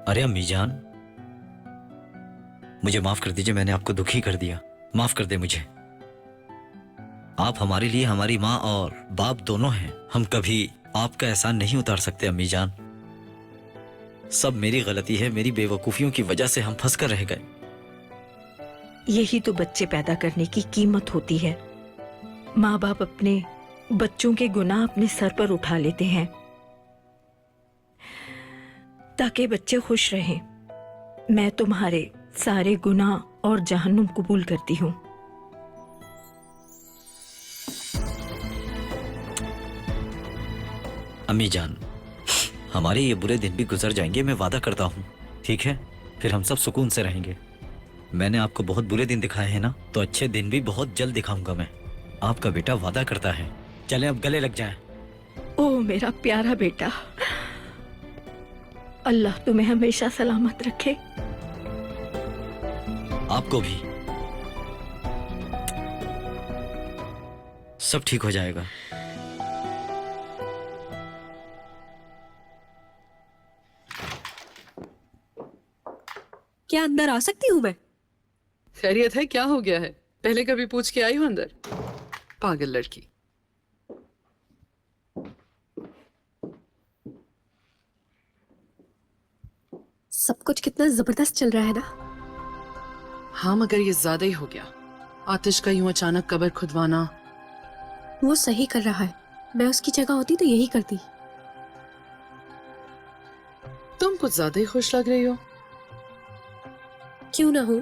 अरे अम्मी जान, मुझे माफ कर दीजिए, मैंने आपको दुखी कर दिया। माफ कर दे मुझे। आप हमारे लिए हमारी माँ और बाप दोनों हैं। हम कभी आपका एहसान नहीं उतार सकते अम्मी जान। सब मेरी गलती है, मेरी बेवकूफियों की वजह से हम फंस कर रह गए। यही तो बच्चे पैदा करने की कीमत होती है। माँ बाप अपने बच्चों के गुनाह अपने सर पर उठा लेते हैं ताकि बच्चे खुश रहें। मैं तुम्हारे सारे गुनाह और जहन्नुम कबूल करती हूँ। अम्मी जान, हमारे ये बुरे दिन भी गुजर जाएंगे, मैं वादा करता हूँ, ठीक है? फिर हम सब सुकून से रहेंगे। मैंने आपको बहुत बुरे दिन दिखाए हैं ना, तो अच्छे दिन भी बहुत जल्द दिखाऊंगा मैं। आपका बेटा वादा करता है। चलें अब गले लग जाएं। ओ मेरा प्यारा बेटा, अल्लाह तुम्हें हमेशा सलामत रखे। आपको भी। सब ठीक हो जाएगा। क्या अंदर आ सकती हूँ मैं? खैरियत है? क्या हो गया है? पहले कभी पूछ के आई हो अंदर? पागल लड़की। सब कुछ कितना जबरदस्त चल रहा है ना। हाँ, मगर ये ज्यादा ही हो गया। आतिश का यूं अचानक कब्र खुदवाना। वो सही कर रहा है, मैं उसकी जगह होती तो यही करती। तुम कुछ ज्यादा ही खुश लग रही हो। क्यों ना हो,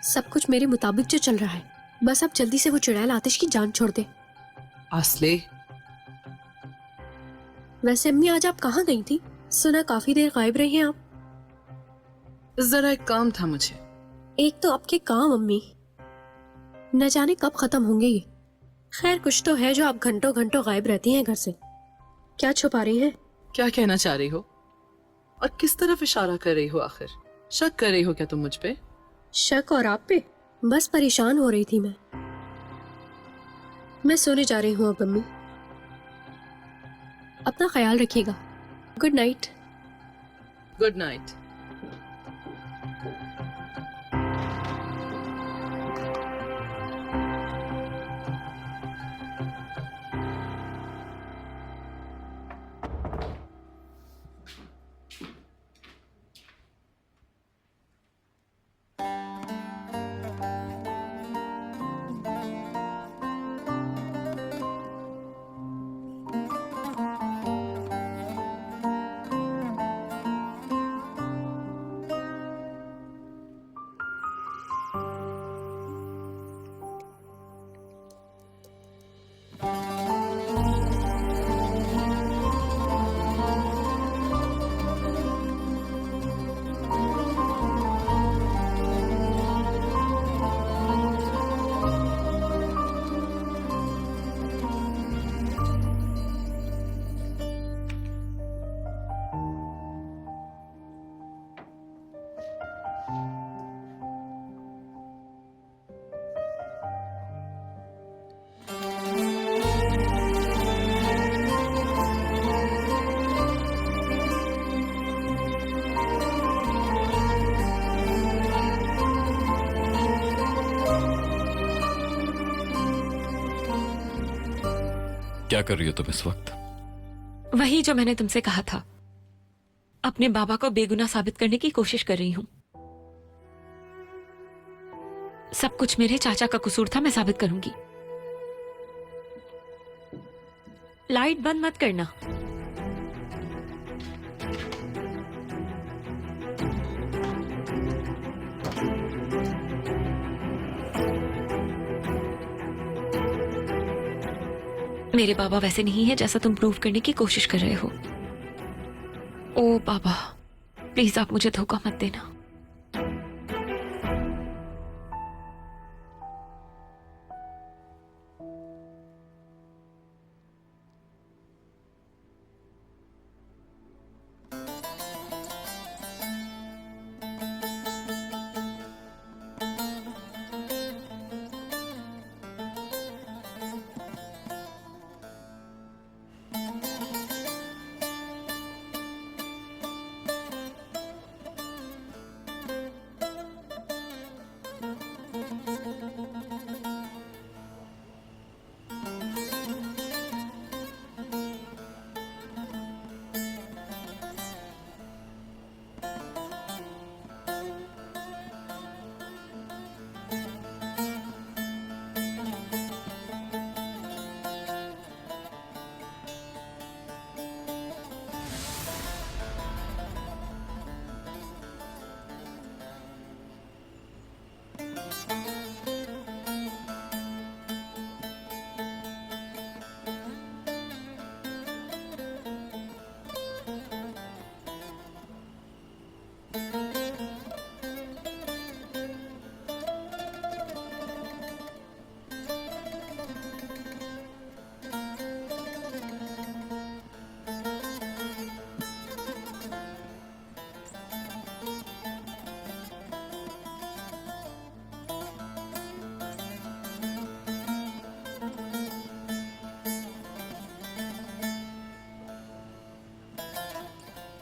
सब कुछ मेरे मुताबिक जो चल रहा है। बस अब जल्दी से वो चुड़ैल आतिश की जान छोड़ दे। आसले, वैसे अम्मी आज आप कहाँ गई थी? सुना काफी देर गायब रही हैं आप। जरा एक काम था मुझे। एक तो आपके काम अम्मी, न जाने कब खत्म होंगे ये। खैर कुछ तो है जो आप घंटों घंटों गायब रहती हैं घर से। क्या छुपा रही हैं? क्या कहना चाह रही हो और किस तरफ इशारा कर रही हो? आखिर शक कर रही हो क्या तुम मुझ पे? शक और आप पे? बस परेशान हो रही थी मैं सोने जा रही हूँ अब अम्मी। अपना ख्याल रखिएगा। Good night. Good night. क्या कर रही हो तुम इस वक्त? वही जो मैंने तुमसे कहा था, अपने बाबा को बेगुनाह साबित करने की कोशिश कर रही हूं। सब कुछ मेरे चाचा का कसूर था, मैं साबित करूंगी। लाइट बंद मत करना। मेरे बाबा वैसे नहीं है जैसा तुम प्रूव करने की कोशिश कर रहे हो। ओ बाबा, प्लीज आप मुझे धोखा मत देना।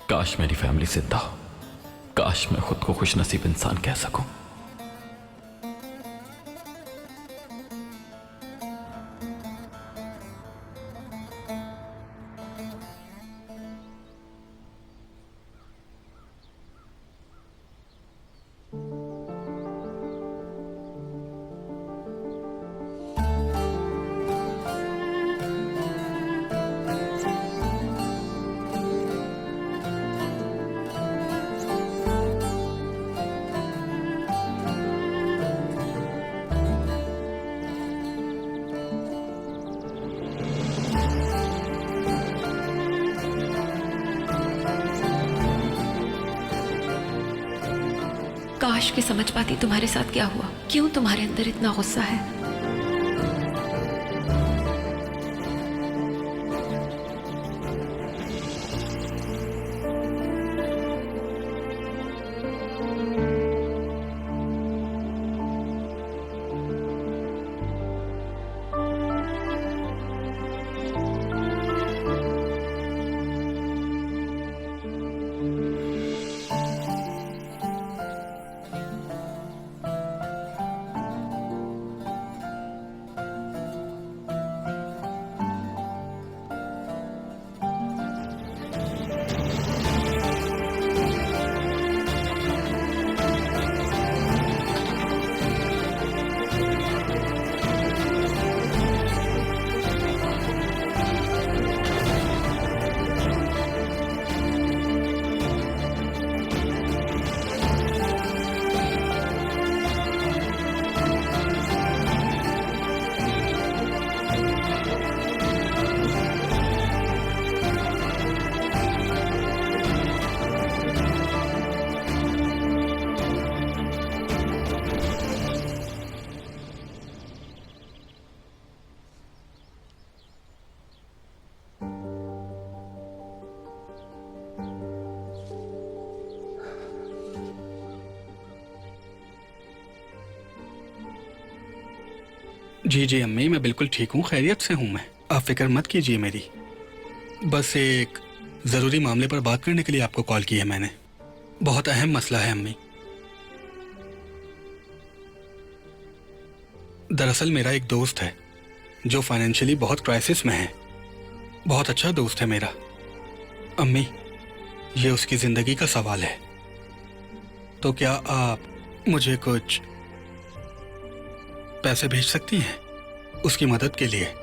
काश मेरी फैमिली जिंदा हो, काश मैं खुद को खुशनसीब इंसान कह सकूं। काश के समझ पाती तुम्हारे साथ क्या हुआ, क्यों तुम्हारे अंदर इतना गुस्सा है। जी जी अम्मी, मैं बिल्कुल ठीक हूँ, खैरियत से हूँ मैं। आप फिक्र मत कीजिए मेरी। बस एक ज़रूरी मामले पर बात करने के लिए आपको कॉल की है मैंने। बहुत अहम मसला है अम्मी। दरअसल मेरा एक दोस्त है जो फाइनेंशियली बहुत क्राइसिस में है। बहुत अच्छा दोस्त है मेरा। अम्मी, ये उसकी जिंदगी का सवाल है, तो क्या आप मुझे कुछ पैसे भेज सकती हैं उसकी मदद के लिए?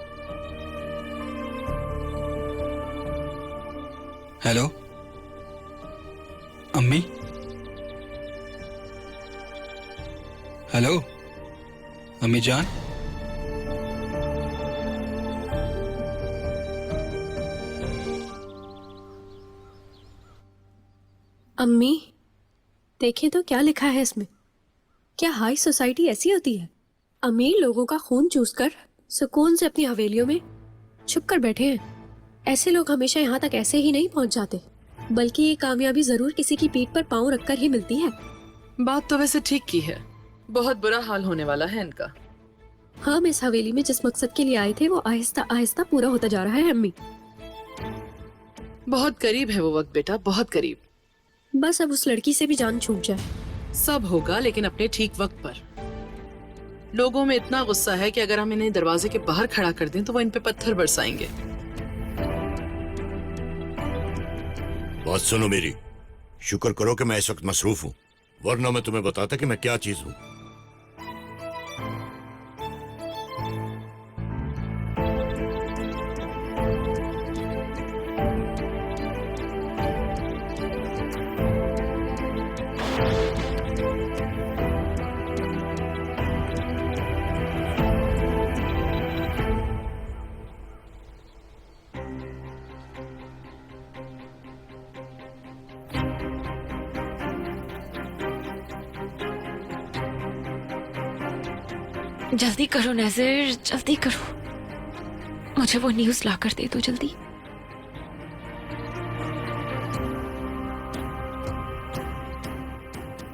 हेलो अम्मी, हेलो अम्मी जान। अम्मी, देखें तो क्या लिखा है इसमें। क्या हाई सोसाइटी ऐसी होती है? अमीर लोगों का खून चूसकर सुकून से अपनी हवेलियों में छुप कर बैठे हैं। ऐसे लोग हमेशा यहाँ तक ऐसे ही नहीं पहुँच जाते, बल्कि ये कामयाबी जरूर किसी की पीठ पर पांव रखकर ही मिलती है। बात तो वैसे ठीक की है, बहुत बुरा हाल होने वाला है इनका। हम इस हवेली में जिस मकसद के लिए आए थे वो आहिस्ता आहिस्ता पूरा होता जा रहा है अम्मी। बहुत करीब है वो वक्त बेटा, बहुत करीब। बस अब उस लड़की से भी जान छूट जाए। सब होगा, लेकिन अपने ठीक वक्त पर। लोगों में इतना गुस्सा है कि अगर हम इन्हें दरवाजे के बाहर खड़ा कर दें तो वो इन पे पत्थर बरसाएंगे। बात सुनो मेरी, शुक्र करो कि मैं इस वक्त मसरूफ हूँ, वरना मैं तुम्हें बताता कि मैं क्या चीज हूँ। जल्दी करो नज़ीर, जल्दी करो, मुझे वो न्यूज़ ला कर दे दो जल्दी।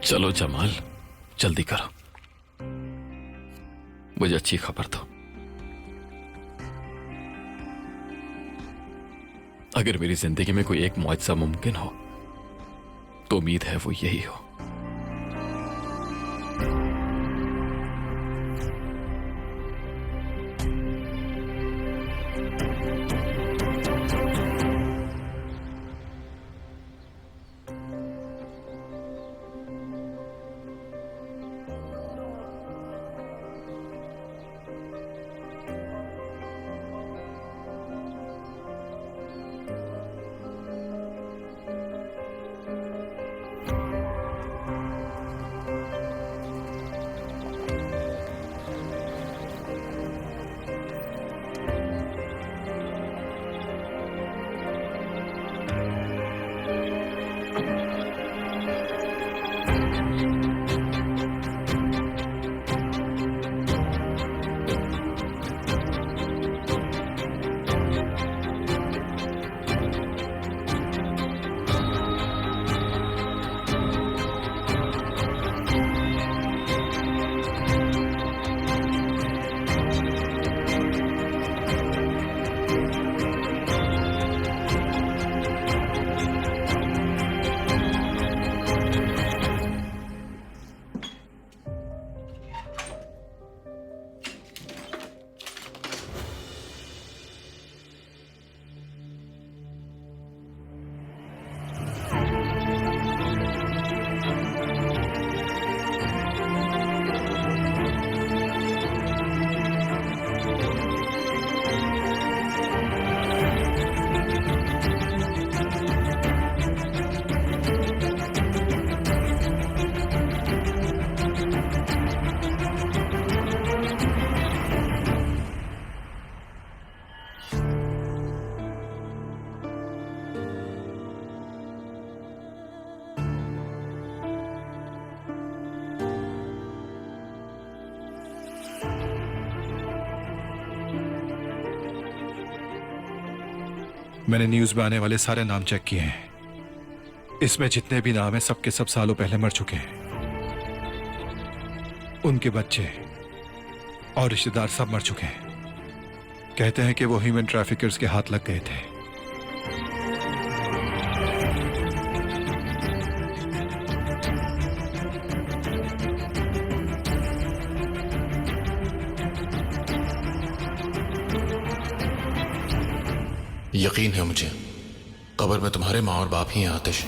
चलो जमाल, जल्दी करो, मुझे अच्छी खबर दो। अगर मेरी जिंदगी में कोई एक मुआवजा मुमकिन हो तो उम्मीद है वो यही हो। मैंने न्यूज में आने वाले सारे नाम चेक किए हैं। इसमें जितने भी नाम हैं सबके सब सालों पहले मर चुके हैं। उनके बच्चे और रिश्तेदार सब मर चुके हैं। कहते हैं कि वो ह्यूमन ट्रैफिकर्स के हाथ लग गए थे। यकीन है मुझे, कब्र में तुम्हारे माँ और बाप ही हैं आतिश।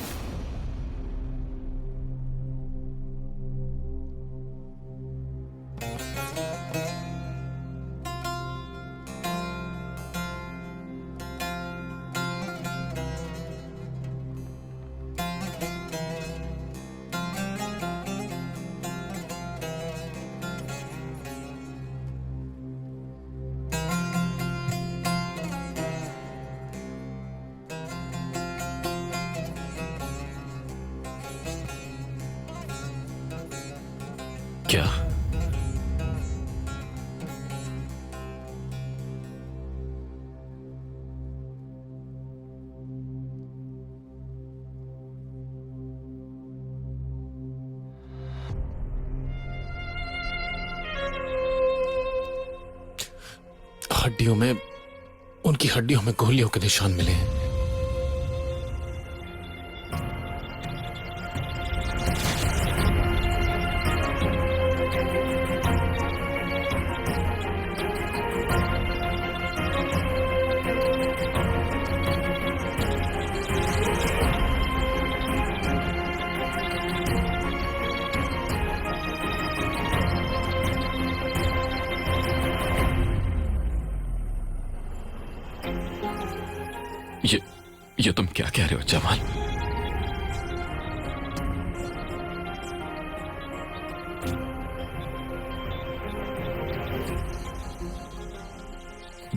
क्या? हड्डियों में, उनकी हड्डियों में गोलियों के निशान मिले हैं। ये तुम क्या कह रहे हो जमाल?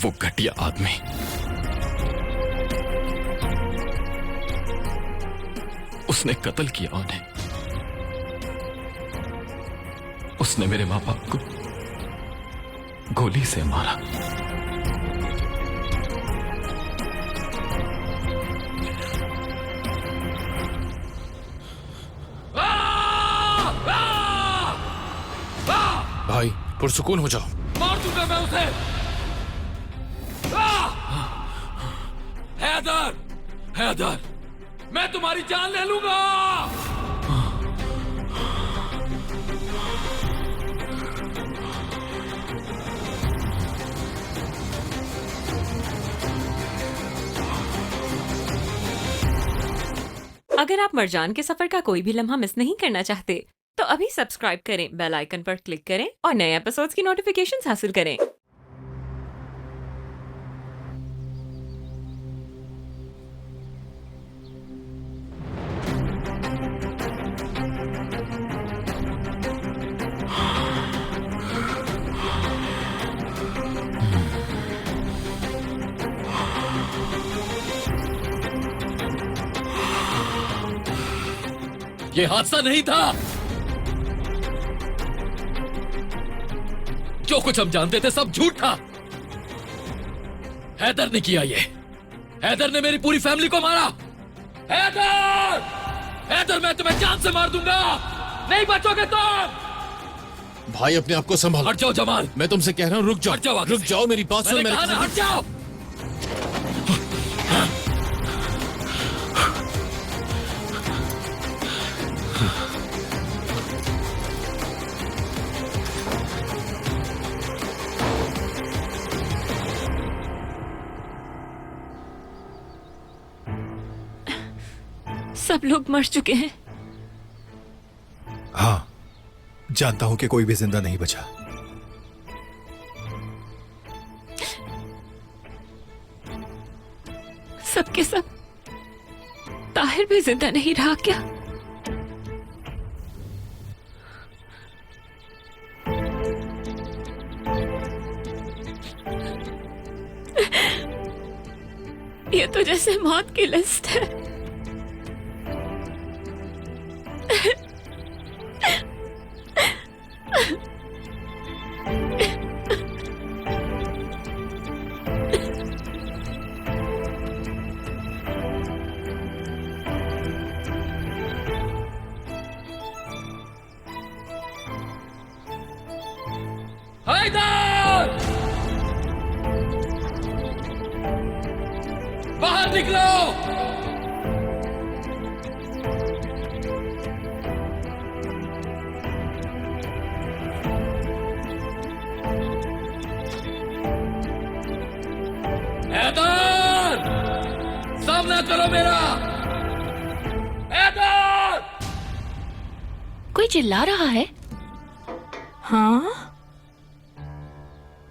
वो घटिया आदमी उसने कत्ल किया उन्हें। उसने मेरे मां बाप को गोली से मारा। भाई पुरसुकून हो जाओ। मार दूंगा मैं उसे। हैदर, हैदर, मैं तुम्हारी जान ले लूंगा। अगर आप मरजान के सफर का कोई भी लम्हा मिस नहीं करना चाहते तो अभी सब्सक्राइब करें, बेल आइकन पर क्लिक करें और नए एपिसोड्स की नोटिफिकेशंस हासिल करें। ये हादसा नहीं था। जो कुछ हम जानते थे सब झूठ था। हैदर ने किया ये। हैदर ने मेरी पूरी फैमिली को मारा। हैदर, हैदर, मैं तुम्हें जान से मार दूंगा। नहीं बचोगे तुम। भाई अपने आप को संभालो। हट जाओ जमाल। मैं तुमसे कह रहा हूँ रुक जाओ। हट जाओ, रुक जाओ, मेरी बात सुनो। मैंने कहा ना, हट जाओ। सब लोग मर चुके हैं। हाँ, जानता हूं कि कोई भी जिंदा नहीं बचा। सबके सब। ताहिर भी जिंदा नहीं रहा क्या? ये तो जैसे मौत की लिस्ट है। हैदर, बाहर निकलो। हैदर, करो मेरा। हैदर! कोई चिल्ला रहा है। हाँ,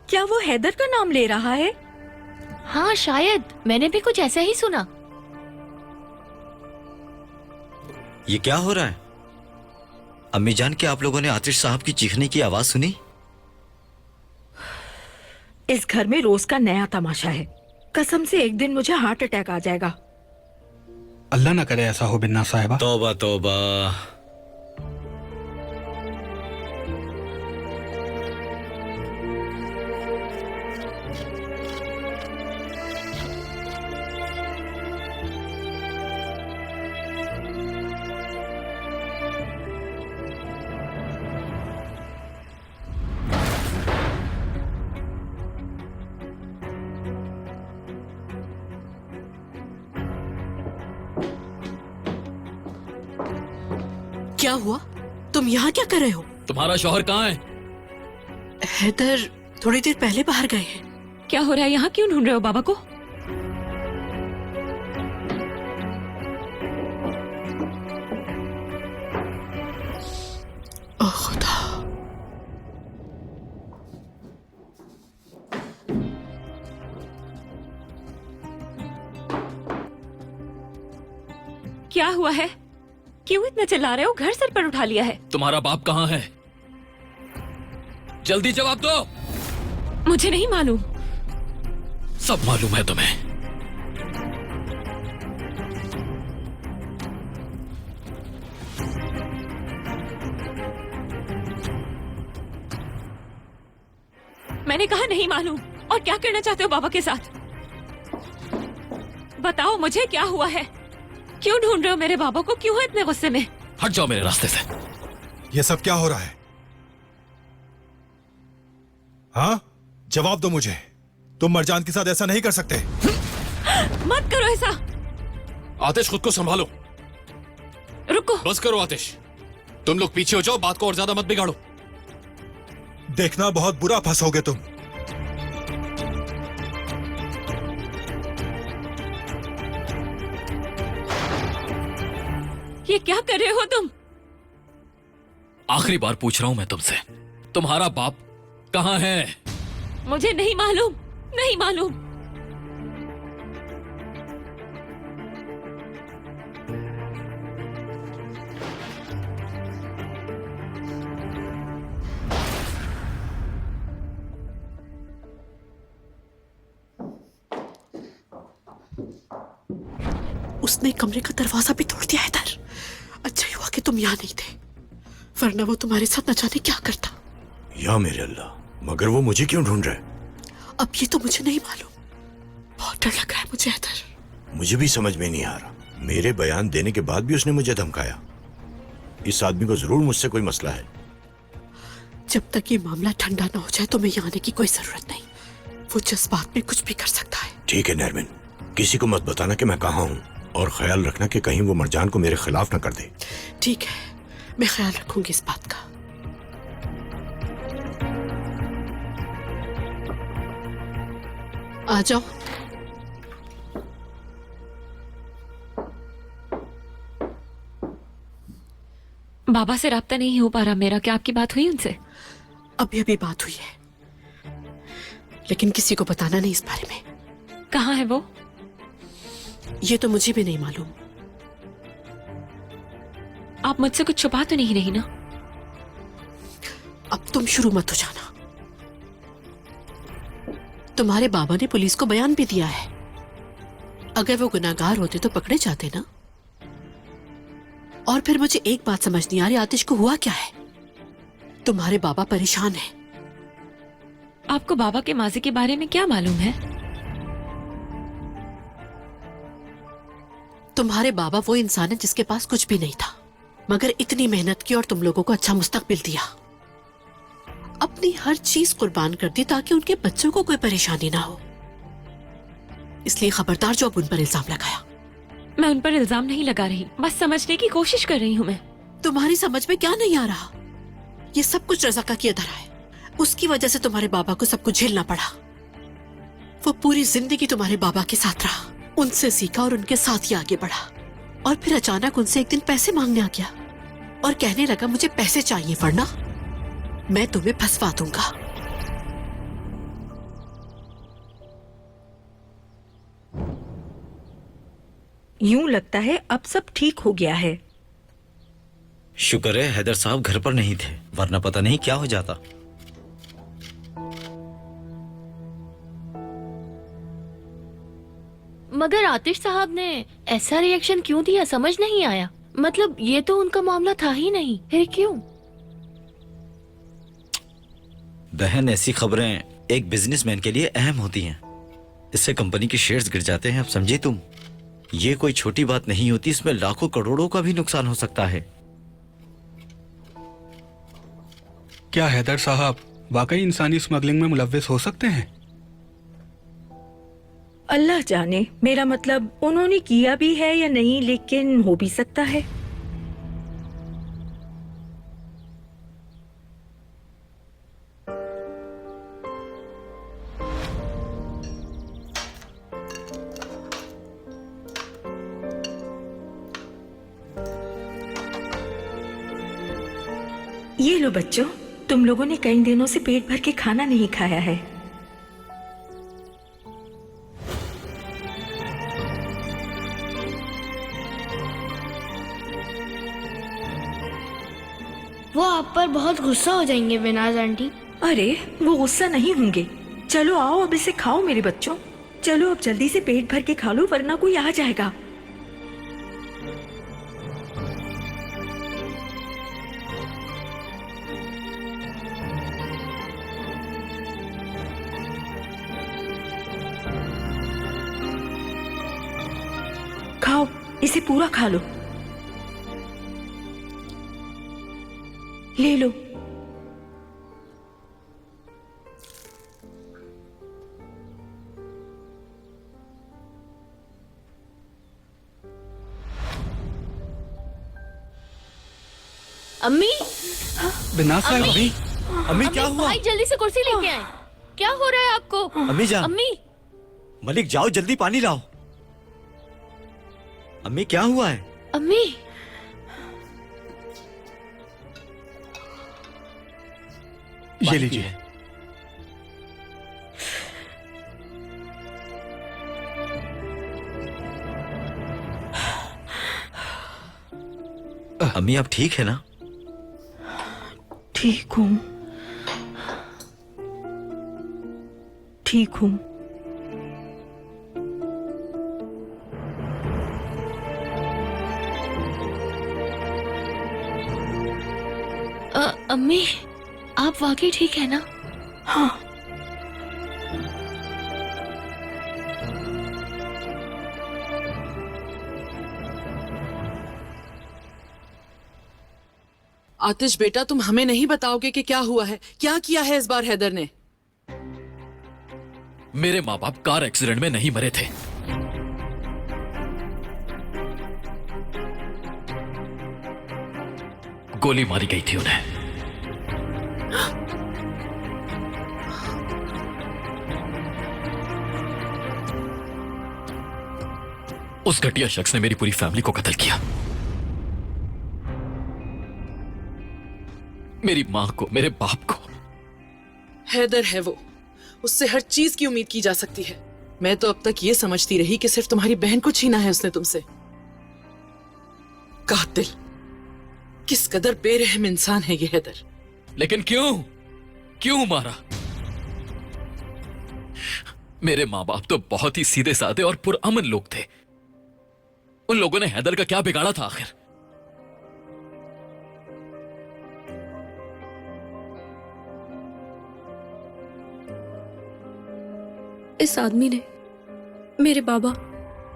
क्या वो हैदर का नाम ले रहा है? हाँ शायद, मैंने भी कुछ ऐसा ही सुना। ये क्या हो रहा है? अम्मी जान, क्या आप लोगों ने आतिश साहब की चीखने की आवाज सुनी? इस घर में रोज का नया तमाशा है। कसम से एक दिन मुझे हार्ट अटैक आ जाएगा। अल्लाह ना करे ऐसा हो बिन्ना साहिबा। तौबा तौबा। क्या हुआ? तुम यहाँ क्या कर रहे हो? तुम्हारा शौहर कहाँ है? हैदर थोड़ी देर पहले बाहर गए हैं। क्या हो रहा है यहाँ? क्यों ढूंढ रहे हो बाबा को? ओह खुदा। क्या हुआ है? क्यों इतना चिल्ला रहे हो? घर सर पर उठा लिया है। तुम्हारा बाप कहाँ है? जल्दी जवाब दो। मुझे नहीं मालूम। सब मालूम है तुम्हें। मैंने कहा नहीं मालूम। और क्या करना चाहते हो बाबा के साथ? बताओ मुझे, क्या हुआ है? क्यों ढूंढ रहे हो मेरे बाबा को? क्यों है इतने गुस्से में? हट जाओ मेरे रास्ते से। ये सब क्या हो रहा है? हाँ, जवाब दो मुझे। तुम मरजान के साथ ऐसा नहीं कर सकते। मत करो ऐसा। आतिश, खुद को संभालो। रुको। बस करो आतिश, तुम लोग पीछे हो जाओ, बात को और ज्यादा मत बिगाड़ो। देखना बहुत बुरा फंसोगे तुम। ये क्या कर रहे हो तुम? आखिरी बार पूछ रहा हूं मैं तुमसे, तुम्हारा बाप कहाँ है? मुझे नहीं मालूम, नहीं मालूम। उसने कमरे का दरवाजा भी तोड़ दिया हैदर। अच्छा ही हुआ कि तुम यहाँ नहीं थे, वरना वो तुम्हारे साथ न जाने क्या करता। या मेरे अल्लाह, मगर वो मुझे क्यों ढूंढ रहा है? अब ये तो मुझे नहीं मालूम। बहुत डर लग रहा है मुझे हैदर। मुझे भी समझ में नहीं आ रहा। मेरे बयान देने के बाद भी उसने मुझे धमकाया। इस आदमी को जरूर मुझसे कोई मसला है। जब तक ये मामला ठंडा ना हो जाए तो मैं यहाँ आने की कोई जरूरत नहीं। वो जज्बात में कुछ भी कर सकता है। ठीक है नरमिन, किसी को मत बताना कि मैं कहाँ हूँ, और ख्याल रखना कि कहीं वो मरजान को मेरे खिलाफ ना कर दे। ठीक है, मैं ख्याल रखूंगी इस बात का। आ जाओ। बाबा से राब्ता नहीं हो पा रहा मेरा। क्या आपकी बात हुई उनसे? अभी अभी बात हुई है, लेकिन किसी को बताना नहीं इस बारे में। कहाँ है वो? ये तो मुझे भी नहीं मालूम। आप मुझसे कुछ छुपा तो नहीं रही ना? अब तुम शुरू मत हो जाना। तुम्हारे बाबा ने पुलिस को बयान भी दिया है। अगर वो गुनाहगार होते तो पकड़े जाते ना। और फिर मुझे एक बात समझ नहीं आ रही, आतिश को हुआ क्या है? तुम्हारे बाबा परेशान हैं। आपको बाबा के माजी के बारे में क्या मालूम है? तुम्हारे बाबा वो इंसान है जिसके पास कुछ भी नहीं था, मगर इतनी मेहनत की और तुम लोगों को अच्छा मुस्तकबिल दिया। अपनी हर चीज कुर्बान कर दी ताकि उनके बच्चों को कोई परेशानी ना हो। इसलिए खबरदार जो अब उन पर इल्जाम लगाया। मैं उन पर इल्जाम नहीं लगा रही, बस समझने की कोशिश कर रही हूँ मैं। तुम्हारी समझ में क्या नहीं आ रहा? ये सब कुछ रज़ाका की अदा है। उसकी वजह से तुम्हारे बाबा को सब कुछ झेलना पड़ा। वो पूरी जिंदगी तुम्हारे बाबा के साथ रहा, उनसे सीखा और उनके साथ ही आगे बढ़ा। और फिर अचानक उनसे एक दिन पैसे मांगने आ गया और कहने लगा मुझे पैसे चाहिए वरना मैं तुम्हें फंसवा दूंगा। यूं लगता है अब सब ठीक हो गया है। शुक्र है हैदर साहब घर पर नहीं थे, वरना पता नहीं क्या हो जाता। मगर आतिश साहब ने ऐसा रिएक्शन क्यों दिया समझ नहीं आया। मतलब ये तो उनका मामला था ही नहीं, फिर क्यों? बहन, ऐसी खबरें एक बिजनेसमैन के लिए अहम होती हैं। इससे कंपनी के शेयर्स गिर जाते हैं, अब समझी तुम। ये कोई छोटी बात नहीं होती, इसमें लाखों करोड़ों का भी नुकसान हो सकता है। क्या हैदर साहब वाकई इंसानी स्मगलिंग में मुलव्विस हो सकते हैं? अल्लाह जाने, मेरा मतलब उन्होंने किया भी है या नहीं, लेकिन हो भी सकता है। ये लो बच्चों, तुम लोगों ने कई दिनों से पेट भर के खाना नहीं खाया है। वो आप पर बहुत गुस्सा हो जाएंगे बेनाज आंटी। अरे वो गुस्सा नहीं होंगे। चलो आओ अब इसे खाओ मेरे बच्चों। चलो अब जल्दी से पेट भर के खा लो वरना कोई आ जाएगा। खाओ, इसे पूरा खा लो। ले लो। अम्मी, बिना साहब, अम्मी, अम्मी क्या हुआ? भाई जल्दी से कुर्सी लेके आए। क्या हो रहा है आपको? अम्मी जान। अम्मी, मलिक जाओ जल्दी पानी लाओ। अम्मी क्या हुआ है? अम्मी, ये लीजिए। अम्मी आप ठीक है ना? ठीक हूँ, ठीक हूँ। अम्मी, आप वाकई ठीक है ना? हाँ। आतिश बेटा, तुम हमें नहीं बताओगे कि क्या हुआ है? क्या किया है इस बार हैदर ने? मेरे माँ बाप कार एक्सीडेंट में नहीं मरे थे। गोली मारी गई थी उन्हें। उस घटिया शख्स ने मेरी पूरी फैमिली को कत्ल किया। मेरी मां को, मेरे बाप को। हैदर है वो, उससे हर चीज की उम्मीद की जा सकती है। मैं तो अब तक ये समझती रही कि सिर्फ तुम्हारी बहन को छीना है उसने तुमसे। कातिल, किस कदर बेरहम इंसान है ये हैदर। लेकिन क्यों मारा? मेरे माँ बाप तो बहुत ही सीधे साधे और पुरअमन लोग थे। उन लोगों ने हैदर का क्या बिगाड़ा था आखिर? इस आदमी ने मेरे बाबा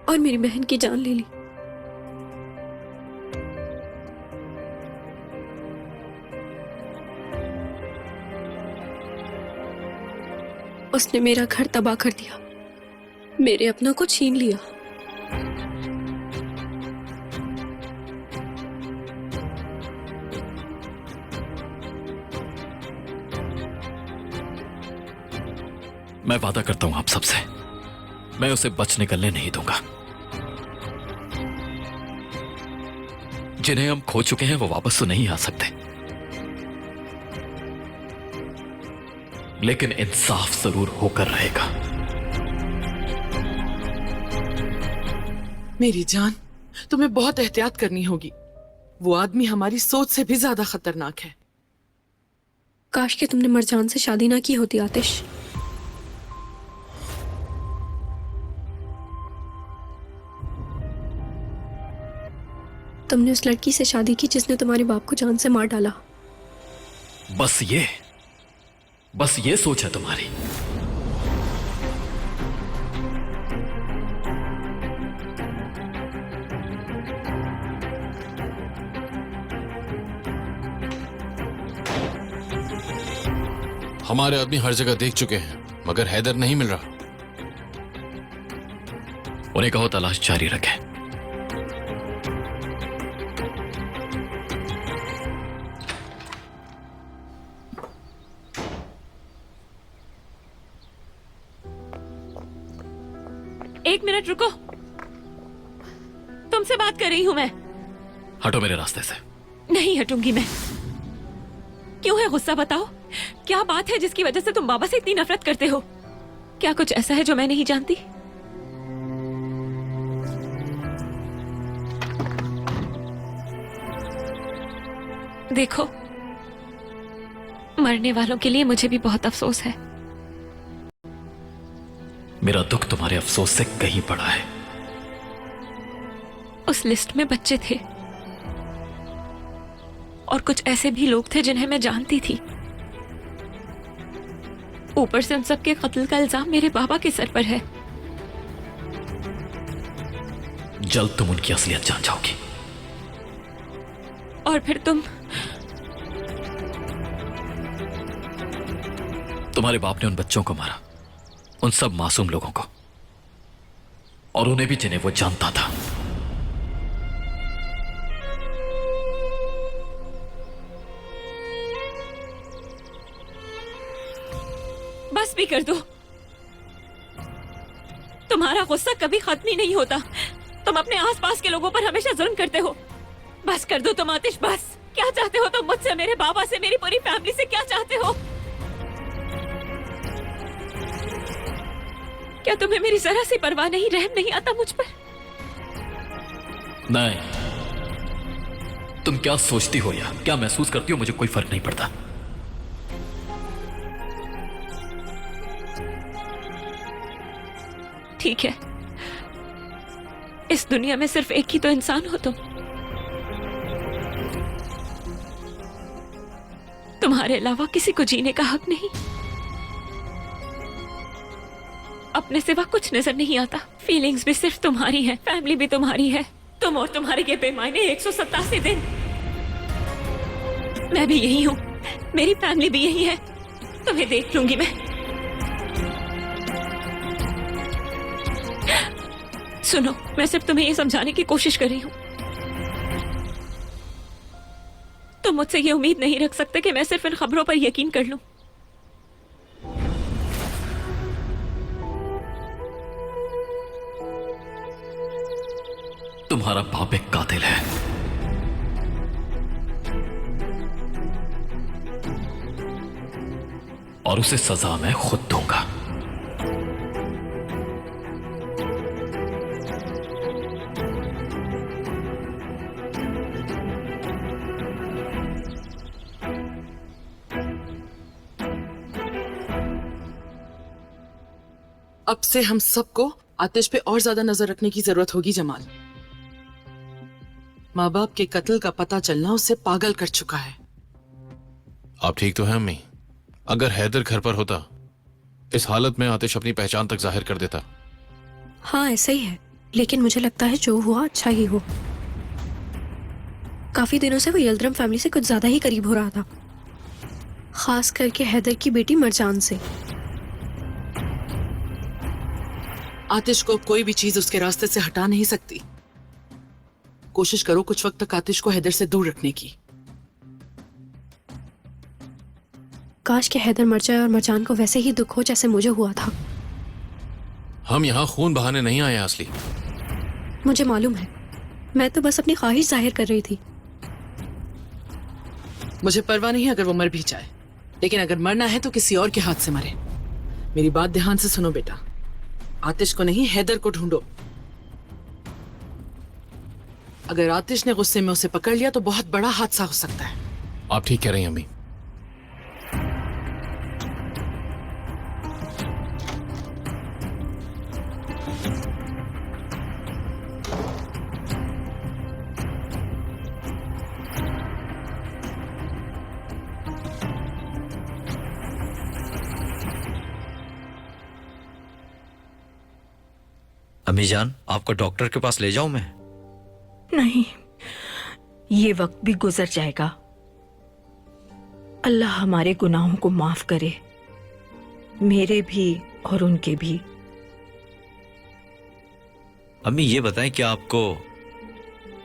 और मेरी बहन की जान ले ली। उसने मेरा घर तबाह कर दिया, मेरे अपनों को छीन लिया। मैं वादा करता हूं आप सबसे, मैं उसे बच निकलने नहीं दूंगा। जिन्हें हम खो चुके हैं वो वापस तो नहीं आ सकते, लेकिन इंसाफ जरूर होकर रहेगा। मेरी जान, तुम्हें बहुत एहतियात करनी होगी। वो आदमी हमारी सोच से भी ज्यादा खतरनाक है। काश कि तुमने मरजान से शादी ना की होती आतिश। तुमने उस लड़की से शादी की जिसने तुम्हारे बाप को जान से मार डाला। बस ये सोच है तुम्हारी। हमारे आदमी हर जगह देख चुके हैं, मगर हैदर नहीं मिल रहा। उन्हें कहो तलाश जारी रखें। एक मिनट रुको, तुमसे बात कर रही हूं मैं। हटो मेरे रास्ते से। नहीं हटूंगी मैं। क्यों है गुस्सा, बताओ। क्या बात है जिसकी वजह से तुम बाबा से इतनी नफरत करते हो? क्या कुछ ऐसा है जो मैं नहीं जानती? देखो, मरने वालों के लिए मुझे भी बहुत अफसोस है। मेरा दुख तुम्हारे अफसोस से कहीं बड़ा है। उस लिस्ट में बच्चे थे और कुछ ऐसे भी लोग थे जिन्हें मैं जानती थी। ऊपर से उन सबके कत्ल का इल्जाम मेरे बाबा के सर पर है। जल्द तुम उनकी असलियत जान जाओगी। और फिर तुम्हारे बाप ने उन बच्चों को मारा, उन सब मासूम लोगों को, और उन्हें भी जिन्हें वो जानता था। बस भी कर दो। तुम्हारा गुस्सा कभी खत्म ही नहीं होता। तुम अपने आसपास के लोगों पर हमेशा जुल्म करते हो। बस कर दो तुम आतिश, बस। क्या चाहते हो तुम मुझसे, मेरे बाबा से, मेरी पूरी फैमिली से? क्या चाहते हो? क्या तुम्हें मेरी जरा सी परवाह नहीं, रहम नहीं आता मुझ पर? नहीं, तुम क्या सोचती हो या क्या महसूस करती हो, मुझे कोई फर्क नहीं पड़ता। ठीक है, इस दुनिया में सिर्फ एक ही तो इंसान हो तुम। तुम्हारे अलावा किसी को जीने का हक नहीं। अपने सिवा कुछ नजर नहीं आता। फीलिंग्स भी सिर्फ तुम्हारी है, फैमिली भी तुम्हारी है। तुम और तुम्हारे ये बेमायने 187 दिन। मैं भी यही हूं, मेरी फैमिली भी यही है। तुम्हें देख लूंगी मैं। सुनो, मैं सिर्फ तुम्हें ये समझाने की कोशिश कर रही हूं। तुम मुझसे ये उम्मीद नहीं रख सकते कि मैं सिर्फ इन खबरों पर यकीन कर लूं। तुम्हारा बाप एक कातिल है। और उसे सजा मैं खुद दूंगा। अब से हम सबको आतिश पे और ज्यादा नजर रखने की जरूरत होगी जमाल। माँ बाप के कत्ल का पता चलना उसे पागल कर चुका है। आप ठीक तो हैं अम्मी? अगर हैदर घर पर होता, इस हालत में आतिश अपनी पहचान तक जाहिर कर देता। हाँ ऐसा ही है, लेकिन मुझे लगता है जो हुआ अच्छा ही हो। काफी दिनों से वो यल्दरम फैमिली से कुछ ज्यादा ही करीब हो रहा था, खास करके हैदर की बेटी मरजान से। आतिश को कोई भी चीज उसके रास्ते से हटा नहीं सकती। कोशिश करो कुछ वक्त तक आतिश को हैदर से दूर रखने की। काश कि हैदर मर जाए और मरजान को वैसे ही दुख हो जैसे मुझे हुआ था। हम यहाँ खून बहाने नहीं आए असली। मुझे मालूम है, मैं तो बस अपनी ख्वाहिश जाहिर कर रही थी। मुझे परवाह नहीं अगर वो मर भी जाए, लेकिन अगर मरना है तो किसी और के हाथ से मरे। मेरी बात ध्यान से सुनो बेटा, आतिश को नहीं हैदर को ढूंढो। अगर आतिश ने गुस्से में उसे पकड़ लिया तो बहुत बड़ा हादसा हो सकता है। आप ठीक कह रही हैं अम्मी। अम्मी जान, आपको डॉक्टर के पास ले जाऊं मैं? नहीं, ये वक्त भी गुजर जाएगा। अल्लाह हमारे गुनाहों को माफ करे, मेरे भी और उनके भी। अम्मी ये बताएं, क्या आपको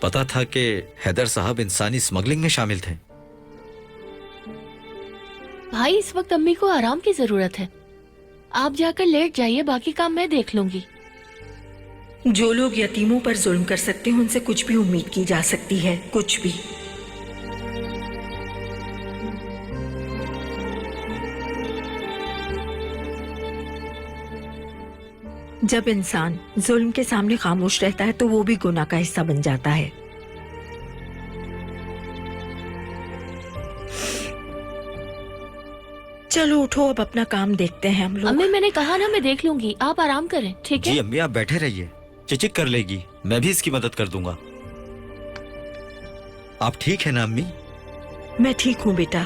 पता था कि हैदर साहब इंसानी स्मगलिंग में शामिल थे? भाई इस वक्त अम्मी को आराम की जरूरत है, आप जाकर लेट जाइए, बाकी काम मैं देख लूंगी। जो लोग यतीमों पर जुल्म कर सकते हैं उनसे कुछ भी उम्मीद की जा सकती है, कुछ भी। जब इंसान जुल्म के सामने खामोश रहता है तो वो भी गुनाह का हिस्सा बन जाता है। चलो उठो, अब अपना काम देखते हैं हम लोग। अम्मी मैंने कहा ना मैं देख लूंगी, आप आराम करें, ठीक है? जी अम्मी, आप बैठे रहिए, चिचिक कर लेगी, मैं भी इसकी मदद कर दूंगा। आप ठीक है ना अम्मी? मैं ठीक हूँ बेटा।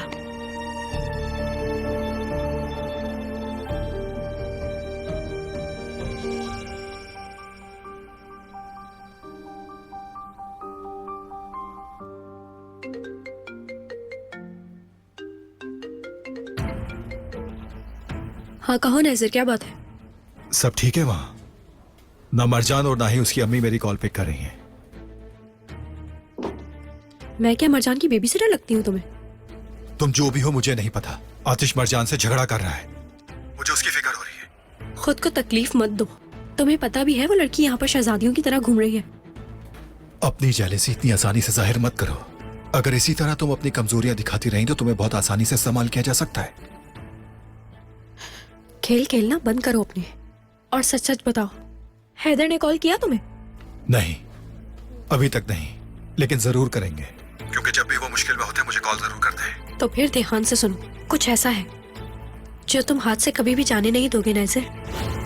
हाँ कहो नज़र, क्या बात है? सब ठीक है वहां? ना मरजान और ना ही उसकी अम्मी मेरी कॉल पिक कर रही हैं। मैं क्या मरजान की बेबी सिटर लगती हूँ तुम्हें? तुम जो भी हो मुझे नहीं पता। आतिश मरजान से झगड़ा कर रहा है, मुझे उसकी फिक्र हो रही है। खुद को तकलीफ मत दो, तुम्हें पता भी है वो लड़की यहाँ पर शहजादियों की तरह घूम रही है। अपनी जेलसी इतनी आसानी से जाहिर मत करो। अगर इसी तरह तुम अपनी कमजोरियां दिखाती रही तो तुम्हें बहुत आसानी से इस्तेमाल किया जा सकता है। खेल खेलना बंद करो अपने, और सच सच बताओ, हैदर ने कॉल किया तुम्हें? नहीं, अभी तक नहीं, लेकिन जरूर करेंगे, क्योंकि जब भी वो मुश्किल में होते हैं मुझे कॉल जरूर करते हैं। तो फिर ध्यान से सुनो, कुछ ऐसा है जो तुम हाथ से कभी भी जाने नहीं दोगे नज़र।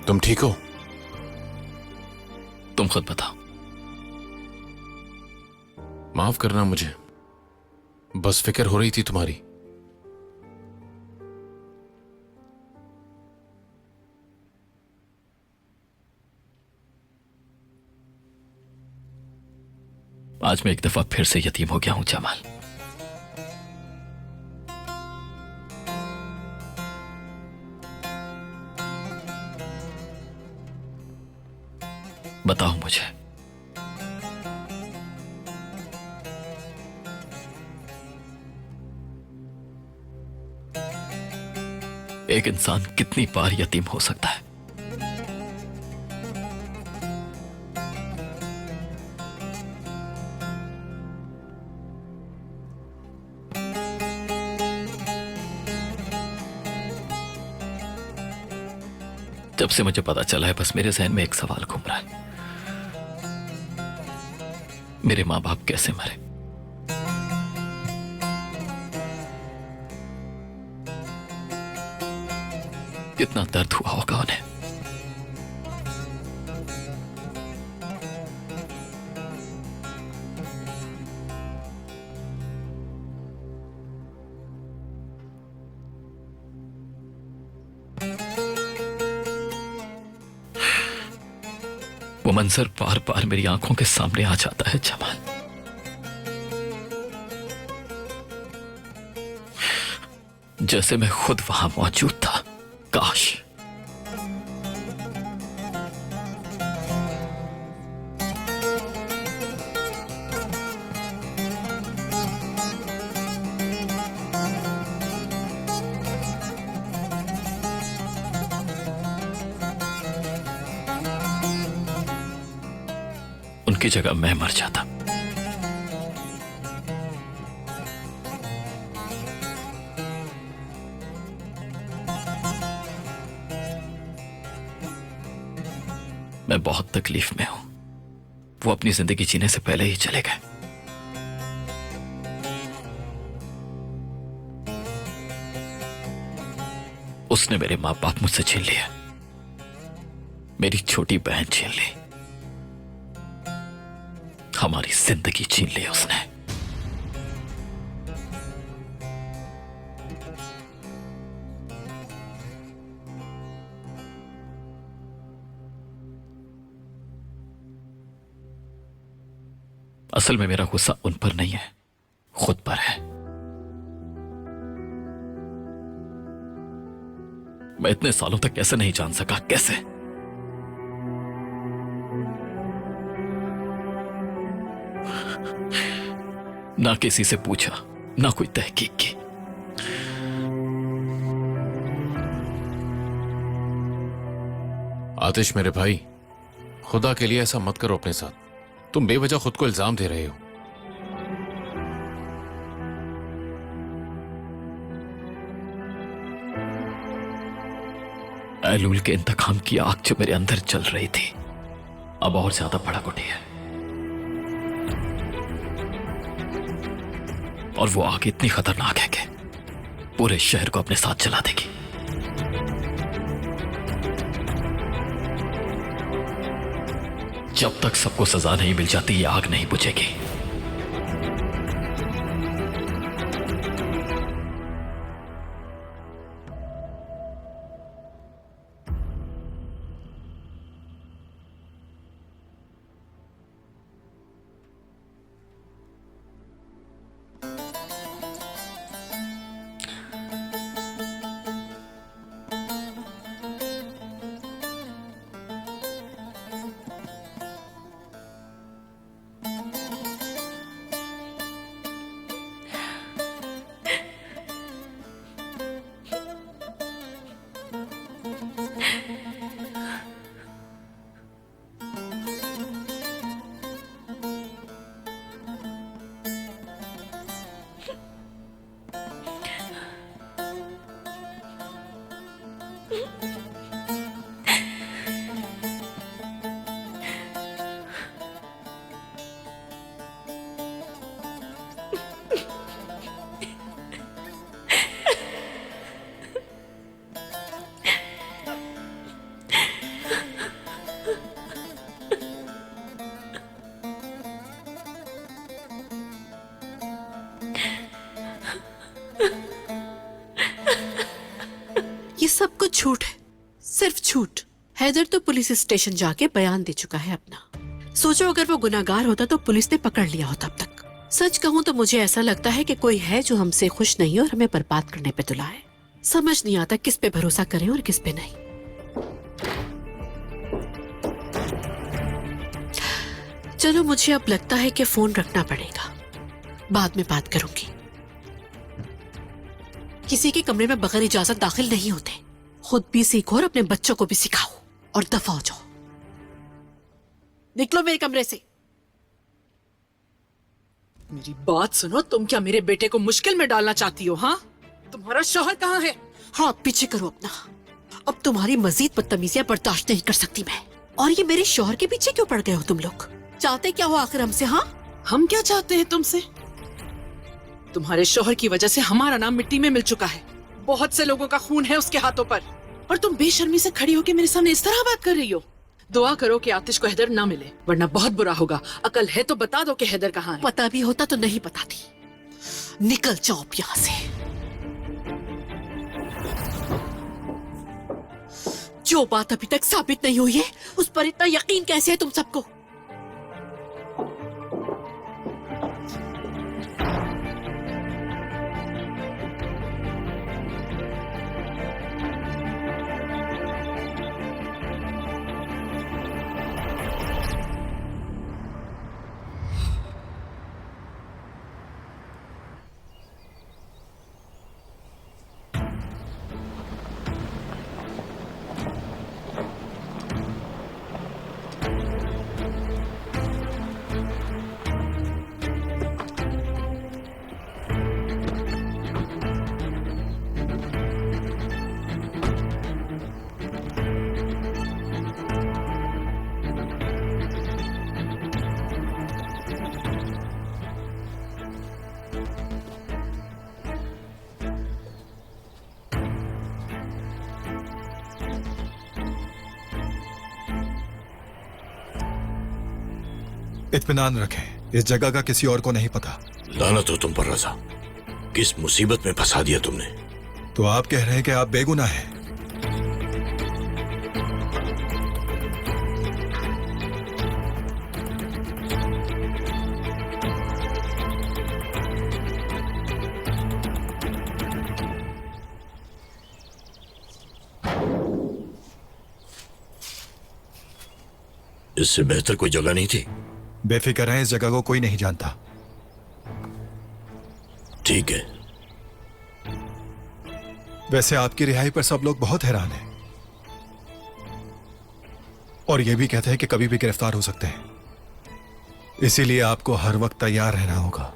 तुम ठीक हो? तुम खुद बताओ। माफ करना मुझे, बस फिक्र हो रही थी तुम्हारी। आज मैं एक दफा फिर से यतीम हो गया हूं जमाल। बताओ मुझे, एक इंसान कितनी बार यतीम हो सकता है? जब से मुझे पता चला है बस मेरे जहन में एक सवाल घूम रहा है, मेरे माँ बाप कैसे मरे? कितना दर्द हुआ होगा उन्हें। वो मंजर बार बार मेरी आंखों के सामने आ जाता है जमाल। जैसे मैं खुद वहां मौजूद था। काश उनकी जगह मैं मर जाता। मैं बहुत तकलीफ में हूं। वो अपनी जिंदगी जीने से पहले ही चले गए। उसने मेरे मां बाप मुझसे छीन लिया, मेरी छोटी बहन छीन ली, हमारी जिंदगी छीन ली उसने। असल में मेरा गुस्सा उन पर नहीं है, खुद पर है। मैं इतने सालों तक कैसे नहीं जान सका, कैसे? ना किसी से पूछा, ना कोई तहकीक की। आतिश मेरे भाई, खुदा के लिए ऐसा मत करो अपने साथ। तुम बेवजह खुद को इल्जाम दे रहे हो। एलूल के इंतकाम की आग जो मेरे अंदर चल रही थी, अब और ज्यादा भड़क उठी है। और वो आग इतनी खतरनाक है कि पूरे शहर को अपने साथ जला देगी। जब तक सबको सजा नहीं मिल जाती, ये आग नहीं बुझेगी। ये सब कुछ झूठ है, सिर्फ झूठ। हैदर तो पुलिस स्टेशन जाके बयान दे चुका है अपना। सोचो अगर वो गुनाहगार होता तो पुलिस ने पकड़ लिया होता अब तक। सच कहूं तो मुझे ऐसा लगता है कि कोई है जो हमसे खुश नहीं और हमें बर्बाद करने पे तुला है। समझ नहीं आता किस पे भरोसा करें और किस पे नहीं। चलो मुझे अब लगता है कि फोन रखना पड़ेगा, बाद में बात करूंगी। किसी के कमरे में बगैर इजाजत दाखिल नहीं होते। खुद भी सीखो और अपने बच्चों को भी सिखाओ और दफा हो जाओ। निकलो मेरे कमरे से। मेरी बात सुनो, तुम क्या मेरे बेटे को मुश्किल में डालना चाहती हो? हाँ, तुम्हारा शौहर कहाँ है? हाँ, पीछे करो अपना। अब तुम्हारी मजीद बदतमीजियां बर्दाश्त नहीं कर सकती मैं। और ये मेरे शौहर के पीछे क्यों पड़ गए हो तुम लोग? चाहते क्या हो आखिर हमसे? हाँ, हम क्या चाहते हैं तुमसे? तुम्हारे शौहर की वजह से हमारा नाम मिट्टी में मिल चुका है। बहुत से लोगों का खून है उसके हाथों पर। और तुम बेशर्मी से खड़ी होकर मेरे सामने इस तरह बात कर रही हो। दुआ करो कि आतिश को हैदर ना मिले, वरना बहुत बुरा होगा। अकल है तो बता दो कि हैदर कहाँ है। पता भी होता तो नहीं बताती। निकल जाओ यहाँ से। जो बात अभी तक साबित नहीं हुई है उस पर इतना यकीन कैसे है तुम सबको? इत्मीनान रखें, इस जगह का किसी और को नहीं पता। लानत हो तुम पर रजा, किस मुसीबत में फंसा दिया तुमने। तो आप कह रहे हैं कि आप बेगुनाह हैं? इससे बेहतर कोई जगह नहीं थी। बेफिक्र हैं, इस जगह को कोई नहीं जानता। ठीक है। वैसे आपकी रिहाई पर सब लोग बहुत हैरान हैं और यह भी कहते हैं कि कभी भी गिरफ्तार हो सकते हैं, इसीलिए आपको हर वक्त तैयार रहना होगा।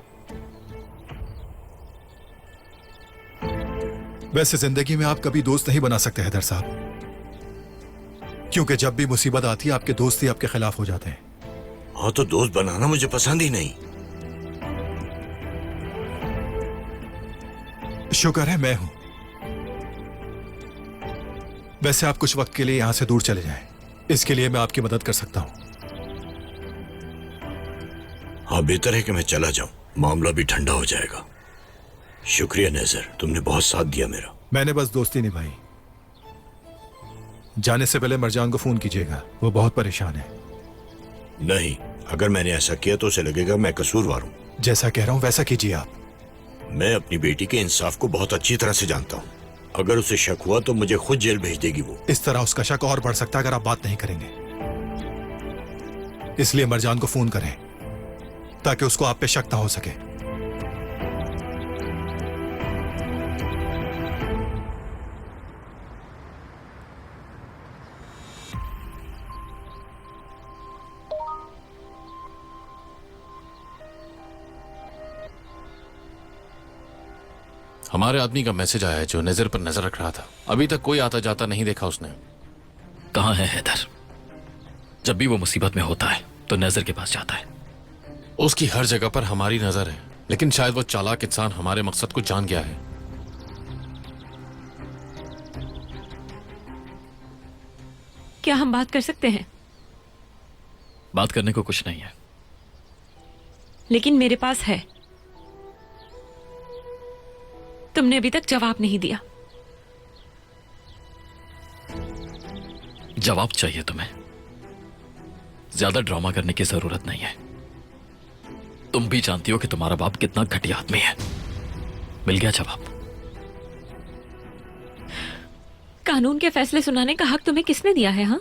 वैसे जिंदगी में आप कभी दोस्त नहीं बना सकते हैदर साहब, क्योंकि जब भी मुसीबत आती है आपके दोस्त ही आपके खिलाफ हो जाते हैं। हाँ, तो दोस्त बनाना मुझे पसंद ही नहीं। शुक्र है मैं हूं। वैसे आप कुछ वक्त के लिए यहां से दूर चले जाएं, इसके लिए मैं आपकी मदद कर सकता हूं। हाँ, बेहतर है कि मैं चला जाऊं, मामला भी ठंडा हो जाएगा। शुक्रिया नेजर, तुमने बहुत साथ दिया मेरा। मैंने बस दोस्ती निभाई। जाने से पहले मरजान को फोन कीजिएगा, वो बहुत परेशान है। नहीं, अगर मैंने ऐसा किया तो उसे लगेगा मैं कसूरवार हूं। जैसा कह रहा हूं वैसा कीजिए आप। मैं अपनी बेटी के इंसाफ को बहुत अच्छी तरह से जानता हूं। अगर उसे शक हुआ तो मुझे खुद जेल भेज देगी वो। इस तरह उसका शक और बढ़ सकता है अगर आप बात नहीं करेंगे। इसलिए मरजान को फोन करें ताकि उसको आप पे शक ना हो सके। हमारे आदमी का मैसेज आया है जो नजर पर नजर रख रहा था। अभी तक कोई आता जाता नहीं देखा उसने। कहाँ है हैदर? जब भी वो मुसीबत में होता है तो नजर के पास जाता है। उसकी हर जगह पर हमारी नजर है, लेकिन शायद वो चालाक इंसान हमारे मकसद को जान गया है। क्या हम बात कर सकते हैं? बात करने को कुछ नहीं है, लेकिन मेरे पास है। तुमने अभी तक जवाब नहीं दिया। जवाब चाहिए तुम्हें? ज्यादा ड्रामा करने की जरूरत नहीं है। तुम भी जानती हो कि तुम्हारा बाप कितना घटिया आदमी है। मिल गया जवाब। कानून के फैसले सुनाने का हक तुम्हें किसने दिया है? हाँ,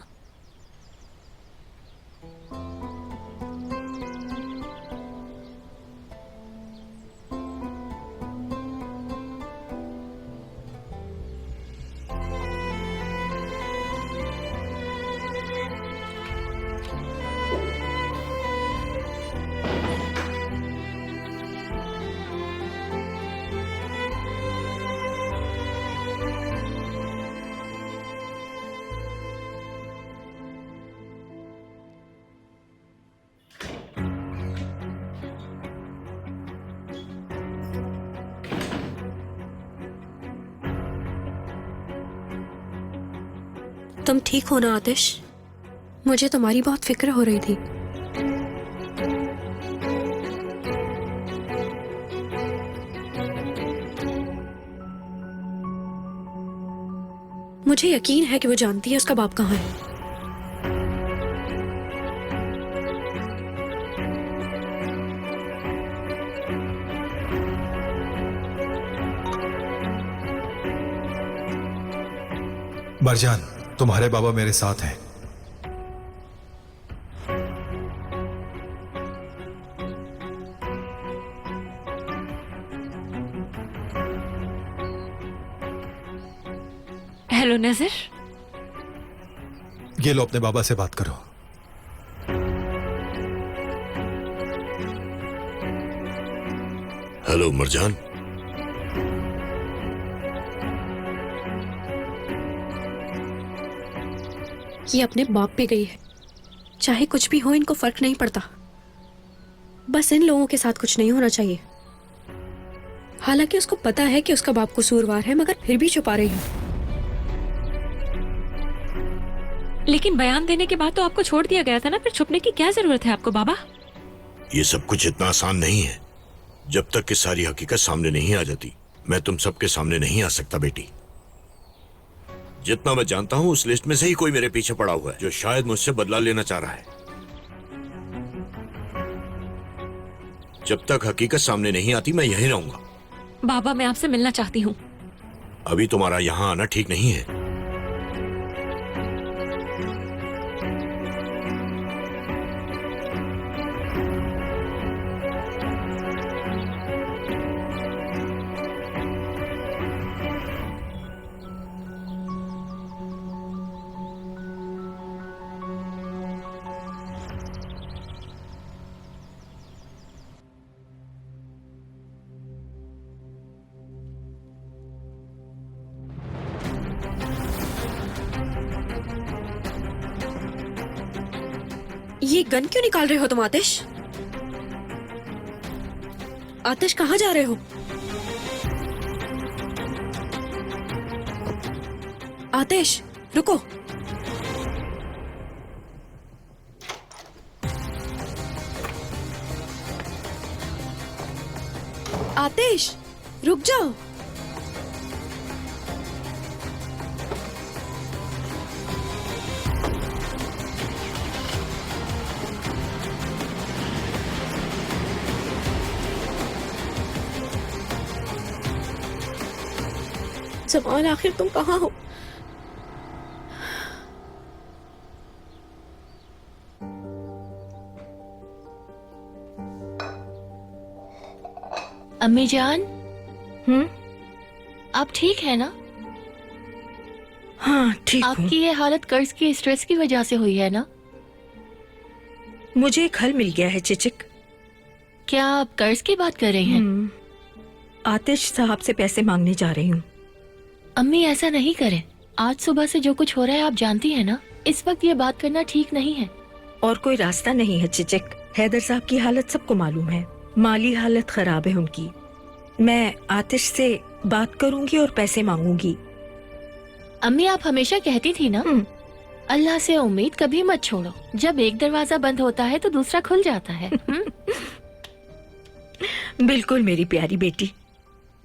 तुम ठीक हो ना आतिश? मुझे तुम्हारी बहुत फिक्र हो रही थी। मुझे यकीन है कि वो जानती है उसका बाप कहाँ है। मरजान, तुम्हारे बाबा मेरे साथ हैं। हेलो नजर। ये लो, अपने बाबा से बात करो। हेलो मरजान। ये अपने बाप पे गई है। चाहे कुछ भी हो, इनको फर्क नहीं पड़ता। बस इन लोगों के साथ कुछ नहीं होना चाहिए। हालांकि उसको पता है कि उसका बाप कसूरवार है, मगर फिर भी छुपा रही है। लेकिन बयान देने के बाद तो आपको छोड़ दिया गया था ना, फिर छुपने की क्या जरूरत है आपको बाबा? ये सब कुछ इतना आसान नहीं है। जब तक कि सारी हकीकत सामने नहीं आ जाती, मैं तुम सबके सामने नहीं आ सकता बेटी। जितना मैं जानता हूं, उस लिस्ट में से ही कोई मेरे पीछे पड़ा हुआ है जो शायद मुझसे बदला लेना चाह रहा है। जब तक हकीकत सामने नहीं आती, मैं यहीं रहूंगा। बाबा, मैं आपसे मिलना चाहती हूँ। अभी तुम्हारा यहां आना ठीक नहीं है। ये गन क्यों निकाल रहे हो तुम आतिश? आतिश, कहाँ जा रहे हो? आतिश, रुको। आतिश, रुक जाओ। जमाल, आखिर तुम कहाँ हो? अम्मी जान, आप ठीक है ना? हाँ, ठीक हूँ। आपकी ये हालत कर्ज की स्ट्रेस की वजह से हुई है ना? मुझे एक हल मिल गया है चिचिक। क्या आप कर्ज की बात कर रही हैं? आतिश साहब से पैसे मांगने जा रही हूँ। अम्मी, ऐसा नहीं करें। आज सुबह से जो कुछ हो रहा है आप जानती हैं ना। इस वक्त ये बात करना ठीक नहीं है। और कोई रास्ता नहीं है चिचिक। हैदर साहब की हालत सबको मालूम है। माली हालत खराब है उनकी। मैं आतिश से बात करूंगी और पैसे मांगूंगी। अम्मी, आप हमेशा कहती थी ना, अल्लाह से उम्मीद कभी मत छोड़ो। जब एक दरवाजा बंद होता है तो दूसरा खुल जाता है। बिल्कुल मेरी प्यारी बेटी।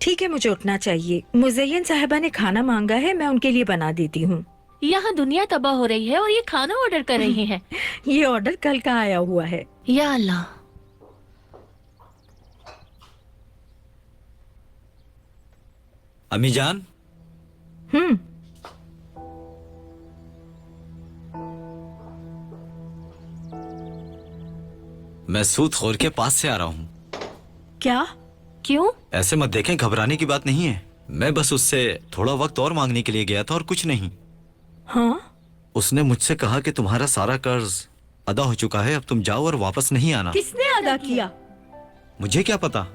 ठीक है, मुझे उठना चाहिए। मुज़य्यन साहिबा ने खाना मांगा है, मैं उनके लिए बना देती हूँ। यहाँ दुनिया तबाह हो रही है और ये खाना ऑर्डर कर रही हैं। ये ऑर्डर कल का आया हुआ है। या अल्लाह। अम्मी जान। मैं सूदखोर के पास से आ रहा हूँ। क्या? क्यों? ऐसे मत देखें, घबराने की बात नहीं है। मैं बस उससे थोड़ा वक्त और मांगने के लिए गया था और कुछ नहीं। हाँ? उसने मुझसे कहा कि तुम्हारा सारा कर्ज अदा हो चुका है, अब तुम जाओ और वापस नहीं आना। किसने अदा किया? मुझे क्या पता,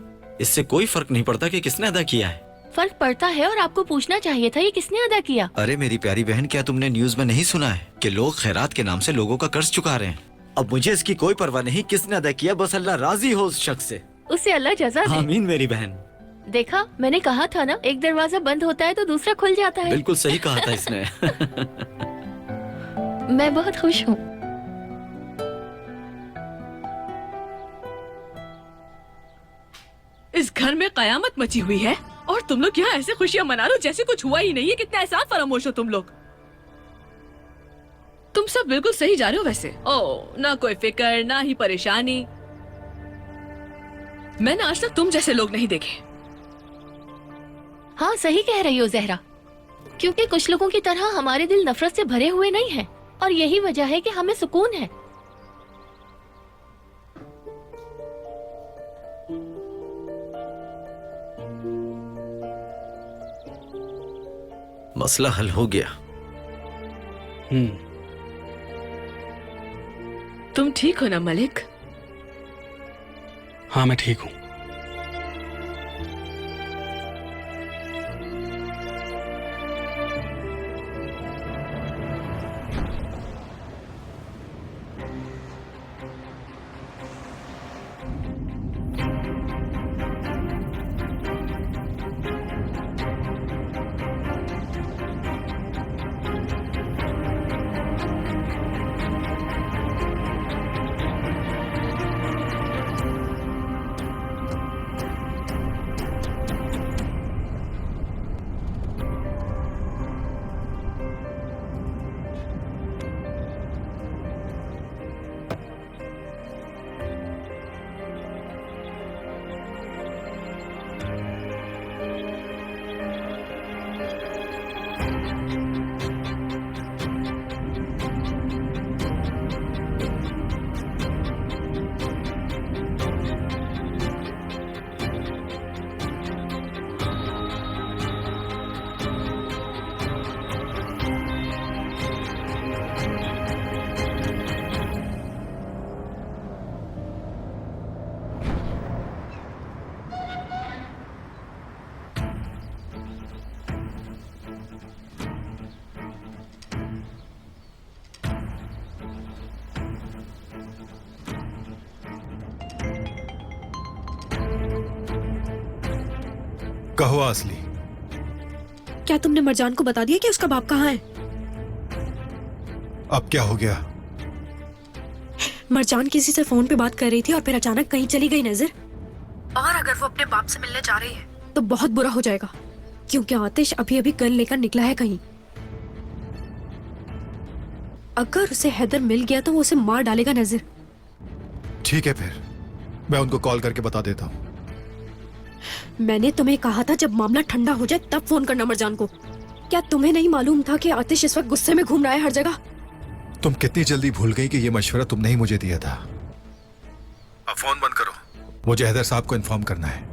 इससे कोई फर्क नहीं पड़ता कि किसने अदा किया है। फर्क पड़ता है और आपको पूछना चाहिए था ये किसने अदा किया। अरे मेरी प्यारी बहन, क्या तुमने न्यूज में नहीं सुना है कि लोग खैरात के नाम से लोगों का कर्ज चुका रहे हैं? अब मुझे इसकी कोई परवाह नहीं किसने अदा किया, बस अल्लाह राजी हो उस शख्स से। उसे अल्लाह जज़ा दे। आमीन मेरी बहन। देखा, मैंने कहा था ना, एक दरवाजा बंद होता है तो दूसरा खुल जाता है। बिल्कुल सही कहा था इसने। मैं बहुत खुश हूँ। इस घर में कयामत मची हुई है और तुम लोग यहाँ ऐसे खुशियां मना रहे हो जैसे कुछ हुआ ही नहीं है। कितना एहसान फरामोश हो तुम लोग। तुम सब बिल्कुल सही जा रहे हो वैसे। ओ, ना कोई फिक्र ना ही परेशानी। मैंने आज तक तुम जैसे लोग नहीं देखे। हाँ, सही कह रही हो जहरा, क्योंकि कुछ लोगों की तरह हमारे दिल नफरत से भरे हुए नहीं हैं और यही वजह है कि हमें सुकून है। मसला हल हो गया। तुम ठीक हो ना मलिक? हाँ, मैं ठीक हूँ। कहो असली, क्या तुमने मरजान को बता दिया कि उसका बाप कहाँ है? अब क्या हो गया? मरजान किसी से फोन पे बात कर रही थी और फिर अचानक कहीं चली गई नजर। और अगर वो अपने बाप से मिलने जा रही है तो बहुत बुरा हो जाएगा, क्योंकि आतिश अभी अभी गन लेकर निकला है कहीं। अगर उसे हैदर मिल गया तो वो उसे मार डालेगा नजर। ठीक है, फिर मैं उनको कॉल करके बता देता हूँ। मैंने तुम्हें कहा था जब मामला ठंडा हो जाए तब फोन करना मरजान को। क्या तुम्हें नहीं मालूम था कि आतिश इस वक्त गुस्से में घूम रहा है हर जगह? तुम कितनी जल्दी भूल गई कि ये मशवरा तुमने ही मुझे दिया था। अब फोन बंद करो, मुझे हैदर साहब को इन्फॉर्म करना है।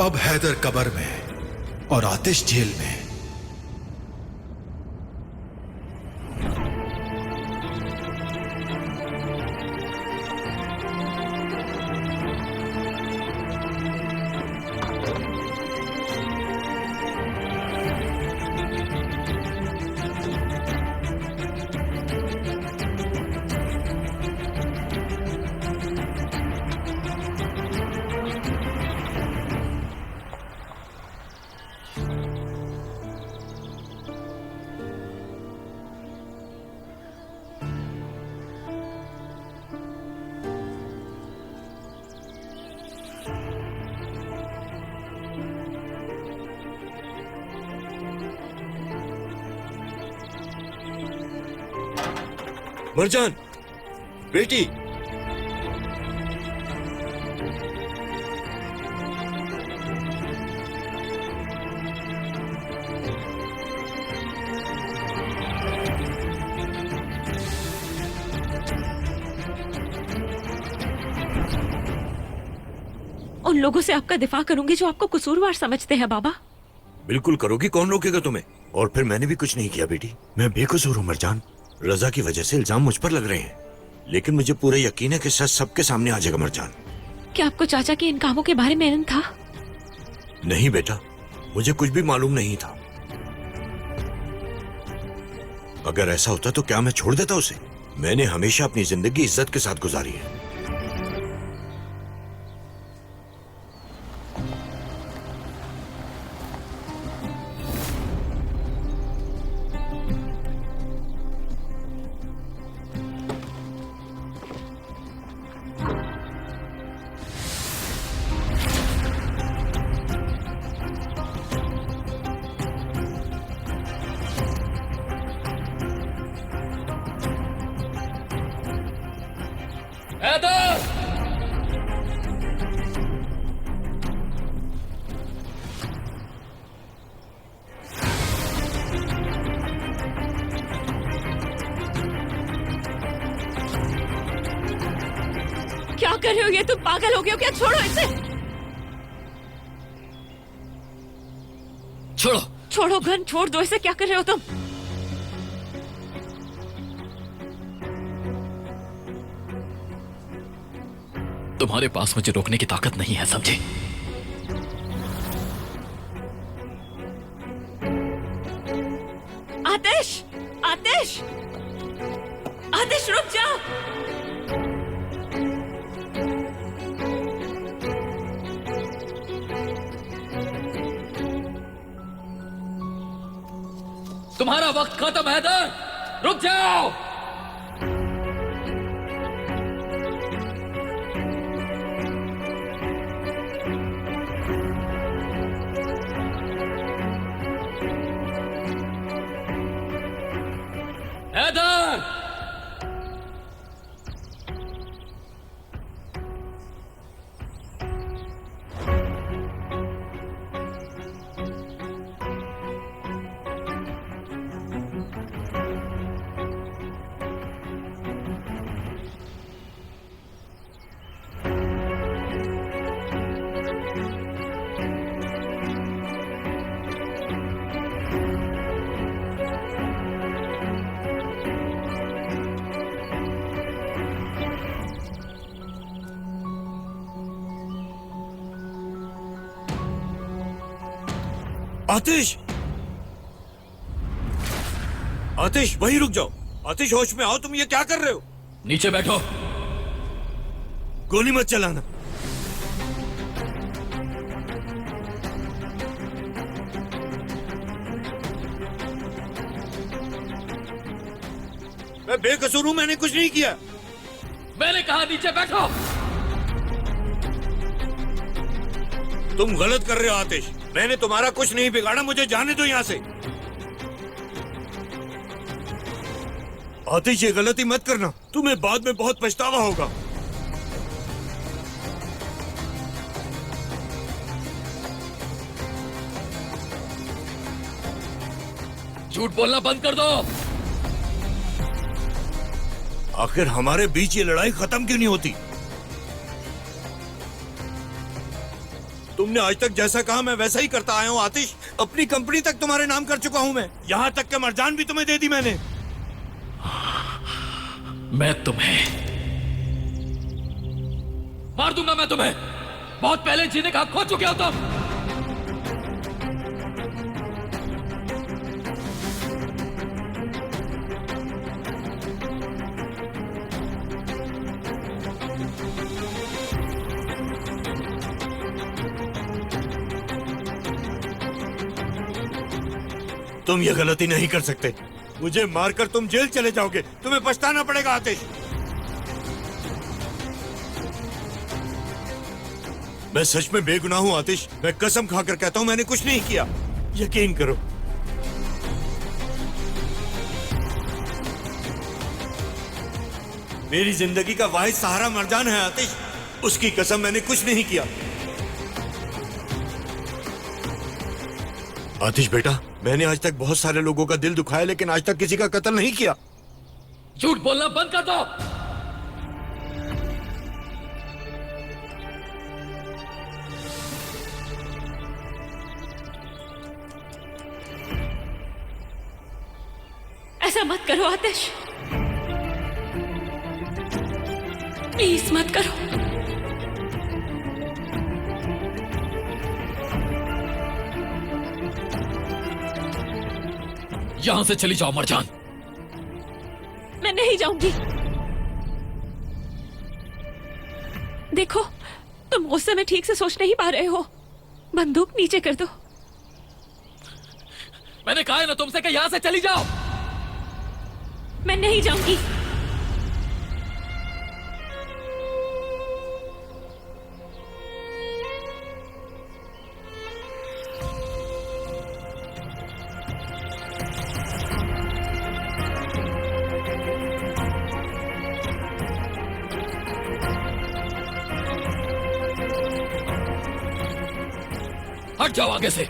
अब हैदर कब्र में और आतिश जेल में। मरजान, बेटी। उन लोगों से आपका दिफा करूंगी जो आपको कसूरवार समझते हैं बाबा। बिल्कुल करोगी, कौन रोकेगा तुम्हें? और फिर मैंने भी कुछ नहीं किया बेटी, मैं बेकसूर हूँ मरजान। रजा की वजह से इल्जाम मुझ पर लग रहे हैं, लेकिन मुझे पूरा यकीन है कि सच सबके सामने आ जाएगा मरजान। क्या आपको चाचा के इन कामों के बारे में इल्म था? नहीं बेटा, मुझे कुछ भी मालूम नहीं था। अगर ऐसा होता तो क्या मैं छोड़ देता उसे? मैंने हमेशा अपनी जिंदगी इज्जत के साथ गुजारी है। क्या कर रहे हो? ये तुम पागल हो गए हो क्या? छोड़ो इसे। छोड़ो। छोड़ो गन, छोड़ दो इसे। क्या कर रहे हो तुम? तुम्हारे पास मुझे रोकने की ताकत नहीं है, समझे? आतिश, आतिश, आतिश रुक जाओ। तुम्हारा वक्त खत्म है हैदर, रुक जाओ। हैदर! आतिश! आतिश, वहीं रुक जाओ। आतिश, होश में आओ। तुम ये क्या कर रहे हो? नीचे बैठो। गोली मत चलाना। मैं बेकसूर हूं, मैंने कुछ नहीं किया। मैंने कहा नीचे बैठो। तुम गलत कर रहे हो आतिश। मैंने तुम्हारा कुछ नहीं बिगाड़ा। मुझे जाने दो यहां से। आतिश, ये गलती मत करना। तुम्हें बाद में बहुत पछतावा होगा। झूठ बोलना बंद कर दो। आखिर हमारे बीच ये लड़ाई खत्म क्यों नहीं होती? तुमने आज तक जैसा कहा मैं वैसा ही करता आया हूँ आतिश। अपनी कंपनी तक तुम्हारे नाम कर चुका हूँ मैं। यहाँ तक के मरजान भी तुम्हें दे दी मैंने। मैं तुम्हें मार दूंगा। मैं तुम्हें बहुत पहले जीने का हक खो चुके हो तुम। तुम ये गलती नहीं कर सकते। मुझे मारकर तुम जेल चले जाओगे। तुम्हें पछताना पड़ेगा आतिश। मैं सच में बेगुनाह हूं आतिश। मैं कसम खाकर कहता हूं मैंने कुछ नहीं किया। यकीन करो। मेरी जिंदगी का वाहिद सहारा मरजान है आतिश। उसकी कसम मैंने कुछ नहीं किया। आतिश बेटा, मैंने आज तक बहुत सारे लोगों का दिल दुखाया, लेकिन आज तक किसी का कत्ल नहीं किया। झूठ बोलना बंद कर दो। ऐसा मत करो आतिश, प्लीज मत करो। यहां से चली जाओ मरजान। नहीं जाऊंगी। देखो, तुम गुस्से में ठीक से सोच नहीं पा रहे हो। बंदूक नीचे कर दो। मैंने कहा है ना तुमसे कि यहां से चली जाओ। मैं नहीं जाऊंगी। हट जाओ आगे से,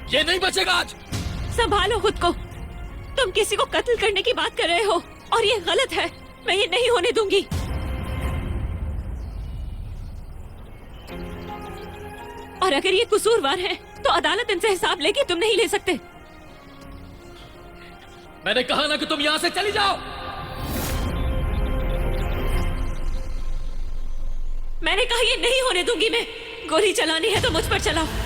ये नहीं बचेगा आज। संभालो खुद को। तुम किसी को कत्ल करने की बात कर रहे हो और ये गलत है। मैं ये नहीं होने दूंगी। और अगर ये कसूरवार है तो अदालत इनसे हिसाब लेगी, तुम नहीं ले सकते। मैंने कहा ना कि तुम यहां से चली जाओ। मैंने कहा ये नहीं होने दूंगी मैं। गोली चलानी है तो मुझ पर चलाओ।